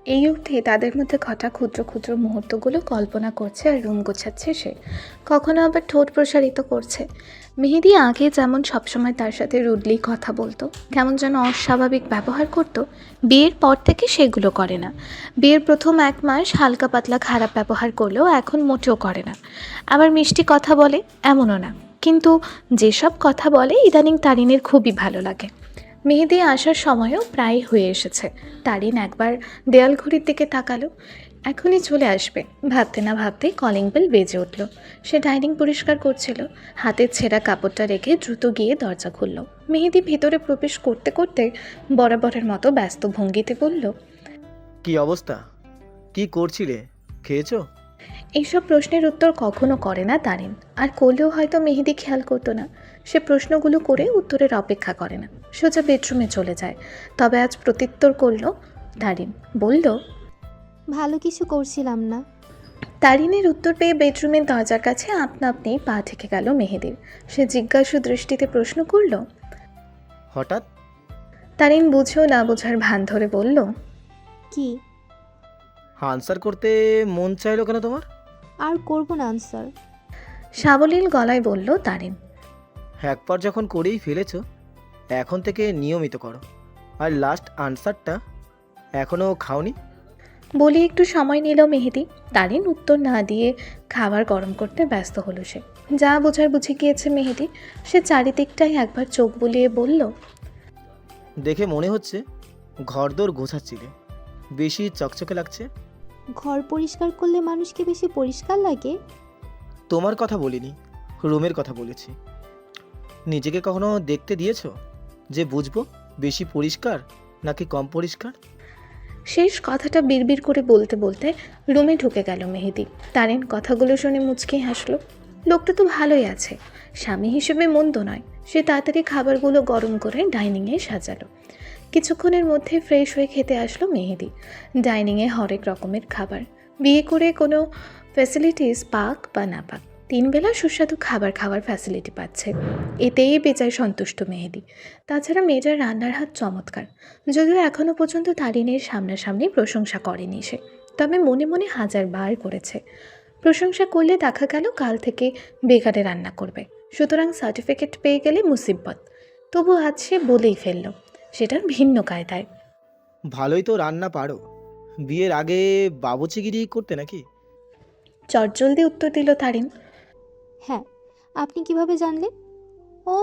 এই অবধি তাদের মধ্যে ঘটা ক্ষুদ্র ক্ষুদ্র মুহূর্তগুলো কল্পনা করছে আর রুম গোছাচ্ছে সে। কখনো আবার ঠোঁট প্রসারিত করছে। মেহেদি আগে যেমন সবসময় তার সাথে রুডলি কথা বলতো, কেমন যেন অস্বাভাবিক ব্যবহার করত, বিয়ের পর থেকে সেগুলো করে না। বিয়ের প্রথম 1 মাস হালকা পাতলা খারাপ ব্যবহার করলেও এখন মোটেও করে না। আবার মিষ্টি কথা বলে, এমনও না, কিন্তু যেসব কথা বলে ইদানিং তারিনের খুবই ভালো লাগে। মেহেদি আসার সময়ও প্রায় হয়ে এসেছে। তারিন একবার দেয়াল ঘড়ির দিকে তাকালো। এখনই চলে আসবে ভাবতে না ভাবতেই কলিং বেল বেজে উঠল। সে ডাইনিং পরিষ্কার করছিল, হাতের ছেঁড়া কাপড়টা রেখে দ্রুত গিয়ে দরজা খুলল। মেহেদি ভেতরে প্রবেশ করতে করতে বরাবরের মতো ব্যস্ত ভঙ্গিতে বলল, কি অবস্থা? কি করছিলে? খেয়েছো? এইসব প্রশ্নের উত্তর কখনো করে না তারিন, আর করলেও হয়তো মেহেদি খেয়াল করতো না। সে প্রশ্নগুলো করে উত্তরের অপেক্ষা করে না, সোজা বেডরুমে চলে যায়। তবে আজ প্রত্যুত্তর করল তারিন, বলল, ভালো কিছু করছিলাম না। তারিনের উত্তর পেয়ে বেডরুমের দরজার কাছে আপনা আপনি পা ঠেকে গেল মেহেদির। সে জিজ্ঞাসু দৃষ্টিতে প্রশ্ন করল। হঠাৎ? তারিন বুঝেও না বোঝার ভান ধরে বলল, কি? আনসার করতে মন চাইলো কেন তোমার? আর করব না আনসার। সাবলীল গলায় বলল তারিন। একবার যখন করেই ফেলেছো, এখন থেকে নিয়মিত করো। আর লাস্ট আনসারটা এখনও খাওনি? বলে একটু সময় নিল মেহেদি। তারিন উত্তর না দিয়ে খাবার গরম করতে ব্যস্ত হলো। সে যা বোঝার বুঝে গিয়েছে মেহেদি। সে চারিদিকটাই একবার চোখ বুলিয়ে বলল, দেখে মনে হচ্ছে ঘরদোর গোছাচ্ছিলে, বেশি চকচকে লাগছে। ঘর পরিষ্কার করলে মানুষকে বেশি পরিষ্কার লাগে? তোমার কথা বলিনি, রুমের কথা বলেছি। নিজেকে কখনো দেখতে দিয়েছো যে বুঝবো বেশি পরিষ্কার নাকি কম পরিষ্কার? শেষ কথাটা বিড়বিড় করে বলতে বলতে রুমে ঢুকে গেল মেহেদি। তারিন কথাগুলো শুনে মুচকি হাসলো। লোকটা তো ভালোই আছে, স্বামী হিসেবে মন্দ নয়। সে তাড়াতাড়ি খাবারগুলো গরম করে ডাইনিংয়ে সাজালো। কিছুক্ষণের মধ্যে ফ্রেশ হয়ে খেতে আসলো মেহেদি। ডাইনিংয়ে হরেক রকমের খাবার, বিয়ে করে কোনো ফ্যাসিলিটিস পাক বা না পাক, 3 বেলা সুস্বাদু খাবার খাওয়ার ফ্যাসিলিটি পাচ্ছে। এতেই বেজায় সন্তুষ্ট মেহেদি। তাছাড়া মেয়েটার রান্নার হাত চমৎকার। যদিও এখনও পর্যন্ত তারিনের সামনাসামনি প্রশংসা করেনি সে, তবে মনে মনে 1000 বার করেছে। প্রশংসা করলে দেখা গেল কাল থেকে বেকারে রান্না করবে, সুতরাং সার্টিফিকেট পেয়ে গেলে মুসিবত। তবু আজ সে বলেই ফেলল, সেটার ভিন্ন কায়দায়। ভালোই তো রান্না পারো। বিয়ের আগে বাবুচিগিরি করতে নাকি? চটজলদি উত্তর দিল তারিন। হ্যাঁ, আপনি কিভাবে জানলেন? ও,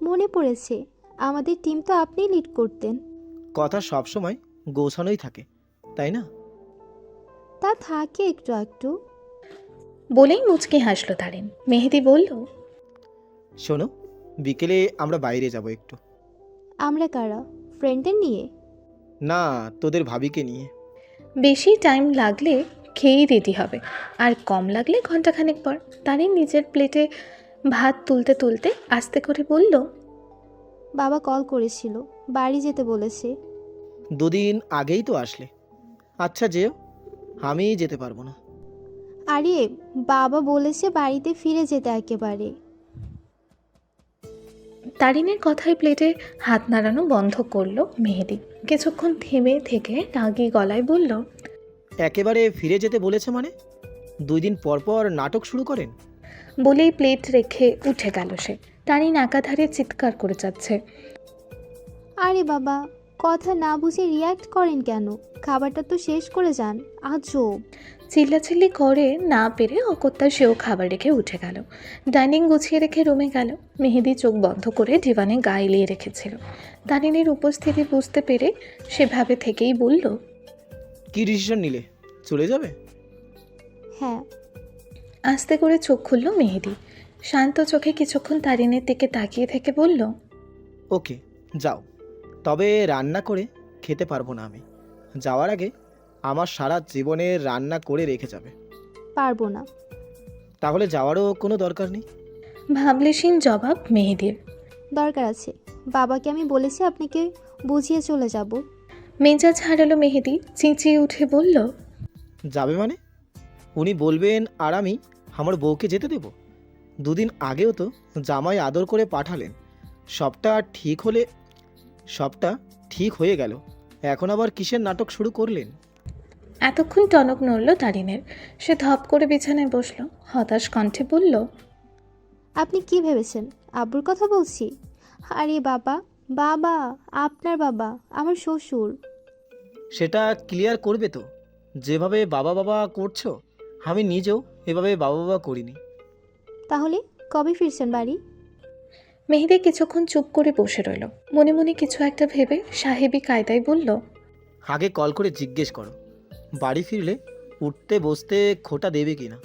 মনে পড়েছে, আমাদের টিম তো আপনিই লিড করতেন। কথা সবসময় গোছানোই থাকে, তাই না? তা থাকে একটু একটু। বলেই মুচকি হাসলো তারিন। মেহেদি বলল, শোনো, বিকেলে আমরা বাইরে যাব একটু। আমরা কারা? ফ্রেন্ডদের নিয়ে? না, তোদের ভাবিকে নিয়ে। বেশি টাইম লাগলে খেয়েই রেডি হবে, আর কম লাগলে ঘন্টাখানেক পর। তারিন নিজের প্লেটে ভাত তুলতে তুলতে আস্তে করে বলল, বাবা কল করেছিল, বাড়ি যেতে বলেছে। 2 দিন আগেই তো আসলে। আচ্ছা যেও, আমি যেতে পারবো না। আরে, বাবা বলেছে বাড়িতে ফিরে যেতে একেবারে। তারিনের কথায় প্লেটে হাত নাড়ানো বন্ধ করলো মেহেদি। কিছুক্ষণ থেমে থেকে রাগী গলায় বলল, একেবারে ফিরে যেতে বলেছে মানে? 2 দিন পর পর নাটক শুরু করেন? বলেই প্লেট রেখে উঠে গেল সে। তারিন একাধারে চিৎকার করে যাচ্ছে, আরে বাবা, কথা না বুঝে রিয়্যাক্ট করেন কেন? খাবারটা তো শেষ করে যান, আজব। চিল্লাচিল্লি করে না পেরে অকত্যা সেও খাবার রেখে উঠে গেল। ডাইনিং গুছিয়ে রেখে রুমে গেল। মেহেদি চোখ বন্ধ করে ডিভানে গা এলিয়ে রেখেছিল। তারিনের উপস্থিতি বুঝতে পেরে সেভাবে থেকেই বলল, কি ডিসিশন নিলে? চলে যাবে? হ্যাঁ। আস্তে করে চোখ খুলল মেহেদি। শান্ত চোখে কিছুক্ষণ তারিনের দিকে তাকিয়ে থেকে বলল, ওকে, যাও। তবে রান্না করে খেতে পারবো না আমি। যাওয়ার আগে আমার সারা জীবনের রান্না করে রেখে যাবে। পারবো না। তাহলে যাওয়ারও কোনো দরকার নেই। ভাবলেশীন জবাব মেহেদির। দরকার আছে, বাবাকে আমি বলেছি আপনাকে বুঝিয়ে চলে যাব। মেজাজ হারালো মেহেদি, চেঁচিয়ে উঠে বলল, যাবে মানে? উনি বলবেন আর আমি আমার বউকে যেতে দেব? 2 দিন আগেও তো জামাই আদর করে পাঠালেন। সবটা ঠিক হয়ে গেল, এখন আবার কিসের নাটক শুরু করলেন? এতক্ষণ টনক নড়ল তারিনের। সে ধপ করে বিছানায় বসলো, হতাশ কণ্ঠে বলল, আপনি কি ভেবেছেন আব্বুর কথা বলছি? আরে বাবা, বাবা আপনার বাবা, আমার শ্বশুর। সেটা ক্লিয়ার করবে তো? যেভাবে বাবা বাবা করছো, আমি নিজেও এভাবে বাবা বাবা করিনি। তাহলে কবে ফিরছেন বাড়ি? মেহেদি কিছুক্ষণ চুপ করে বসে রইল। মনে মনে কিছু একটা ভেবে সাহেবী কায়দায় বলল, আগে কল করে জিজ্ঞেস করো, বাড়ি ফিরলে উঠতে বসতে খোটা দেবে কি না?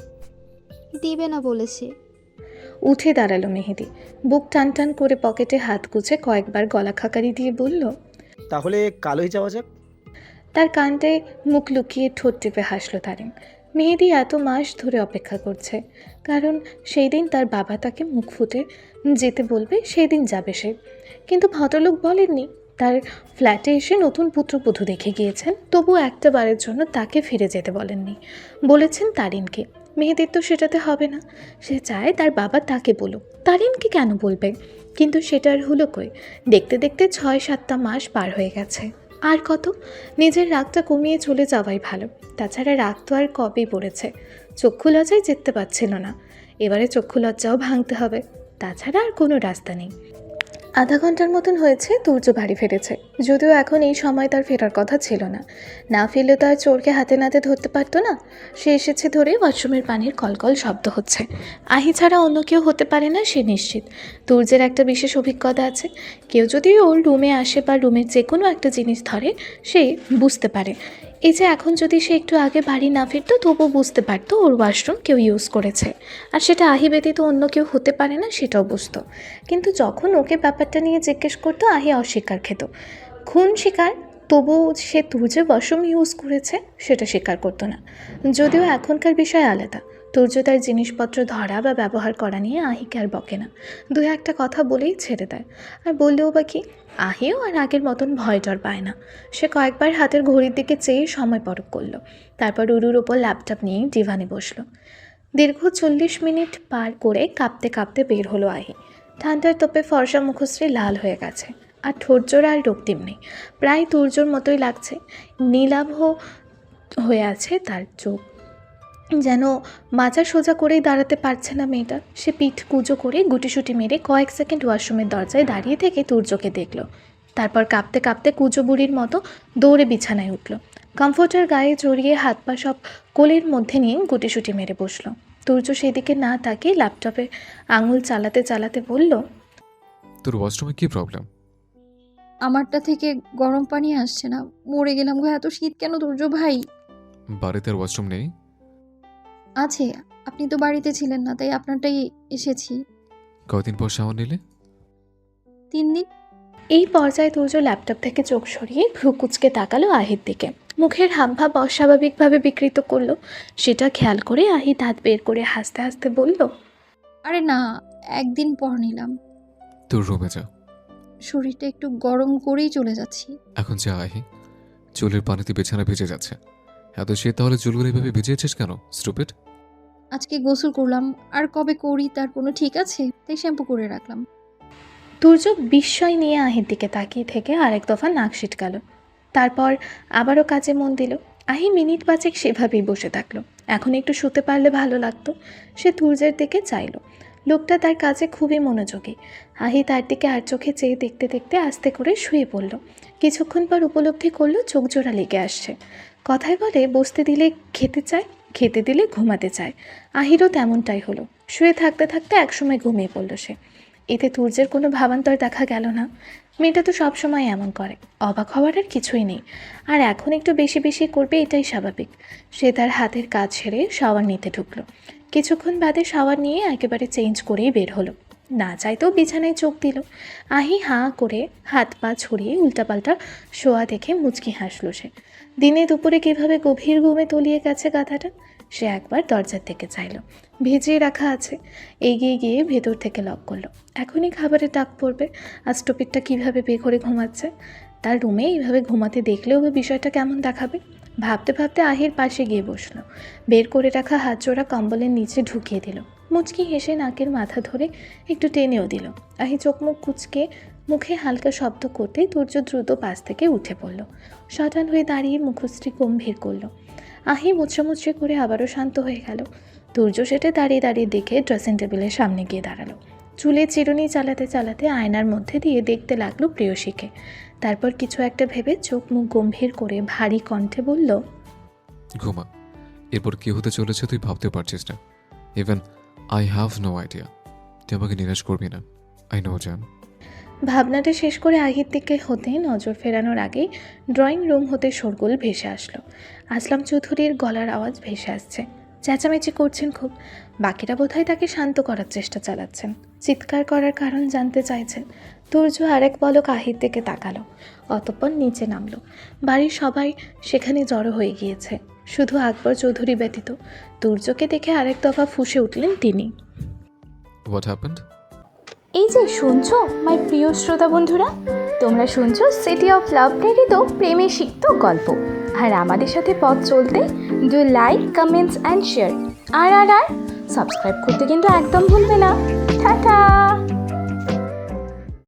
দিবে না বলেছে। উঠে দাঁড়ালো মেহেদি, বুক টান টান করে পকেটে হাত গুছে কয়েকবার গলা খাকারি দিয়ে বলল। তাহলে কালই যাওয়া যাক। তার কাণ্ডে মুখ লুকিয়ে ঠোঁট টিপে হাসল তারিন। মেহেদি এত মাস ধরে অপেক্ষা করছে, কারণ সেই দিন তার বাবা তাকে মুখ ফুটে যেতে বলবে সেই দিন যাবে সে। কিন্তু ভদ্রলোক বলেননি, তার ফ্ল্যাটে এসে নতুন পুত্রবধূ দেখে গিয়েছেন, তবু একটা বারের জন্য তাকে ফিরে যেতে বলেননি। বলেছেন তারিনকে। মেহেদির তো সেটাতে হবে না, সে চায় তার বাবা তাকে বলুক। তারিনকে কেন বলবে? কিন্তু সেটা আর হলো কই। দেখতে দেখতে 6-7টা মাস পার হয়ে গেছে। আর কত? নিজের রাগটা কমিয়ে চলে যাওয়াই ভালো। তাছাড়া রাগ তো আর কবেই পড়েছে, চক্ষু লজ্জায় জিততে পারছিল না, এবারে চক্ষু লজ্জাও ভাঙতে হবে। তাছাড়া আর কোনো রাস্তা নেই। আধা ঘন্টার মতন হয়েছে তুর্য বাড়ি ফিরেছে, যদিও এখন এই সময় তার ফেরার কথা ছিল না। না ফিরলে তো আর চোরকে হাতে নাতে ধরতে পারতো না। সে এসেছে ধরে ওয়াশরুমের পানির কলকল শব্দ হচ্ছে। আহি ছাড়া অন্য কেউ হতে পারে না সে নিশ্চিত। তুর্যের একটা বিশেষ অভিজ্ঞতা আছে, কেউ যদি ওর রুমে আসে বা রুমের যে কোনো একটা জিনিস ধরে সে বুঝতে পারে। এই যে এখন যদি সে একটু আগে বাড়ি না ফিরতো তবুও বুঝতে পারতো ওর ওয়াশরুম কেউ ইউজ করেছে, আর সেটা আহি ব্যতীত অন্য কেউ হতে পারে না সেটাও বুঝতো। কিন্তু যখন ওকে ব্যাপারটা নিয়ে জিজ্ঞেস করতো আহি অস্বীকার খেত। খুন স্বীকার, তবুও সে তুর্য ওয়াশরুম ইউজ করেছে সেটা স্বীকার করতো না। যদিও এখনকার বিষয় আলাদা, তুর্য তার জিনিসপত্র ধরা বা ব্যবহার করা নিয়ে আহিকে আর বকে না, দু একটা কথা বলেই ছেড়ে দেয়। আর বললেও বা কি, আহিও আর আগের মতন ভয় ডর পায় না। সে কয়েকবার হাতের ঘড়ির দিকে চেয়ে সময় পরখ করলো, তারপর উরুর ওপর ল্যাপটপ নিয়ে ডিভানে বসলো। দীর্ঘ 40 মিনিট পার করে কাঁপতে কাঁপতে বের হলো আহি। ঠান্ডার তোপে ফর্সা মুখশ্রী লাল হয়ে গেছে, আর ঠোঁটজোড়া আর রক্তিম নেই, প্রায় তুর্যর মতোই লাগছে। নীলাভ হয়ে আছে তার চোখ, যেন মাজা সোজা করেই দাঁড়াতে পারছে না মেয়েটা। সে পিঠ কুজো করে গুটিসুটি মেরে কয়েক সেকেন্ড ওয়াশরুমের দরজায় দাঁড়িয়ে থেকে তুর্যকে দেখল। তারপর কাঁপতে কাঁপতে কুজো বুড়ির মতো দৌড়ে বিছানায় উঠল। কমফোর্টার গায়ে জড়িয়ে হাত পা সব কোলের মধ্যে নিয়ে গুটিসুটি মেরে বসলো। তুর্য সেদিকে না তাকিয়ে ল্যাপটপে আঙুল চালাতে চালাতে বলল, তোর ওয়াশরুমে কি প্রবলেম? আমারটা থেকে গরম পানি আসছে না, মরে গেলাম গো। এত শীত কেন তুর্য ভাই? বাড়িতে আর ওয়াশরুম নেই? আছে, আপনি তো বাড়িতে ছিলেন না, তাই আপনারটাই এসেছি। কয়দিন পর শাওয়ার নিলে? 3 দিন। এই পর্যায়ে তুর্য ল্যাপটপ থেকে চোখ সরিয়ে ভ্রু কুচকে তাকালো আহির দিকে। মুখের হাবভাব অস্বাভাবিকভাবে বিকৃত করলো। সেটা খেয়াল করে আহি দাঁত বের করে হাসতে হাসতে বলল, আরে না, 1 দিন পর নিলাম। তোর রুমে যা। শরীরটা একটু গরম করেই চলে যাচ্ছি। এখন যা আহি, চুলের পানিতে বিছানা ভিজে যাচ্ছে। এত শীত তাহলে চুলগুলো এভাবে ভিজিয়েছিস কেন, স্টুপিড? আজকে গোসল করলাম, আর কবে করি তার কোনো ঠিক আছে, তাই শ্যাম্পু করে রাখলাম। তুর্য বিস্ময় নিয়ে আহির দিকে তাকিয়ে থেকে আরেক দফা নাক সিটকালো। তারপর আবারও কাজে মন দিল। আহি মিনিট 5 সেভাবেই বসে থাকলো। এখন একটু শুতে পারলে ভালো লাগতো। সে তুর্যের দিকে চাইলো। লোকটা তার কাজে খুবই মনোযোগী। আহি তার দিকে আর চোখে চেয়ে দেখতে দেখতে আস্তে করে শুয়ে পড়ল। কিছুক্ষণ পর উপলব্ধি করলো চোখ জোড়া লেগে আসছে। কথায় বলে, বসতে দিলে খেতে চায়, খেতে দিলে ঘুমাতে চায়। আহিরও তেমনটাই হলো। শুয়ে থাকতে থাকতে একসময় ঘুমিয়ে পড়ল সে। এতে তুর্যের কোনো ভাবান্তর দেখা গেল না। মেয়েটা তো সবসময় এমন করে, অবাক হওয়ার আর কিছুই নেই। আর এখন একটু বেশি বেশি করবে, এটাই স্বাভাবিক। সে তার হাতের কাজ সেরে শাওয়ার নিতে ঢুকলো। কিছুক্ষণ বাদে শাওয়ার নিয়ে একেবারে চেঞ্জ করেই বের হলো। না চাইতেও বিছানায় চোখ দিল। আহি হাঁ করে হাত পা ছড়িয়ে উল্টাপাল্টা শোয়া দেখে মুচকি হাসল সে। দিনে দুপুরে কীভাবে গভীর ঘুমে তলিয়ে গেছে গাধাটা। সে একবার দরজার দিকে চাইল, ভিজিয়ে রাখা আছে। এগিয়ে গিয়ে ভেতর থেকে লক করলো। এখনই খাবারের ডাক পড়বে। আজ টপিকটা কীভাবে বেঘরে ঘুমাচ্ছে। তার রুমে এইভাবে ঘুমাতে দেখলেও বিষয়টা কেমন দেখাবে। ভাবতে ভাবতে আহির পাশে গিয়ে বসলো। বের করে রাখা হাত জোড়া কম্বলের নিচে ঢুকিয়ে দিল। মুচকি হেসে নাকের মাথা ধরে একটু টেনেও দিল। আহি চোখ মুখ কুচকে মুখে হালকা শব্দ করতেই তুর্য দ্রুত পাশ থেকে উঠে পড়ল। শটান হয়ে দাঁড়িয়ে মুখশ্রী গম্ভীর করলো। আহি মুচড়ামুচড়ি করে আবারও শান্ত হয়ে গেল। তুর্য সেটে দাঁড়িয়ে দাঁড়িয়ে দেখে ড্রেসিং টেবিলের সামনে গিয়ে দাঁড়ালো। চুলে চিরুনি চালাতে চালাতে আয়নার মধ্যে দিয়ে দেখতে লাগলো প্রেয়সীকে। তারপর কিছু একটা ভেবে চোখ মুখ গম্ভীর করে ভারী কণ্ঠে বলল, ঘুমা। এরপর কি হতে চলেছে তুই ভাবতে পারছিস না। Even I have no idea. তুই আমাকে নিরাশ করবি না, আই নো জান। ভাবনাটা শেষ করে আহির দিকে হতে নজর ফেরানোর আগেই ড্রয়িং রুম হতে শোরগোল ভেসে আসলো। আসলাম চৌধুরীর গলার আওয়াজ ভেসে আসছে। চেঁচামেচি করছেন খুব। বাকিরা বোধহয় তাকে শান্ত করার চেষ্টা চালাচ্ছেন, চিৎকার করার কারণ জানতে চাইছেন। তুর্য আরেক পলক আহির দিকে তাকালো, অতঃপর নিচে নামলো। বাড়ির সবাই সেখানে জড়ো হয়ে গিয়েছে, শুধু আকবর চৌধুরী ব্যতীত। তুর্যকে দেখে আরেক দফা ফুঁসে উঠলেন তিনি। What happened? এই যে শুনছো মাই প্রিয় শ্রোতা বন্ধুরা, তোমরা শুনছো সিটি অফ লাভ প্রেরিত প্রেমে সিক্ত গল্প। আর আমাদের সাথে পথ চলতে do like, comments and share. আর সাবস্ক্রাইব করতে কিন্তু একদম ভুলবে না। টাটা।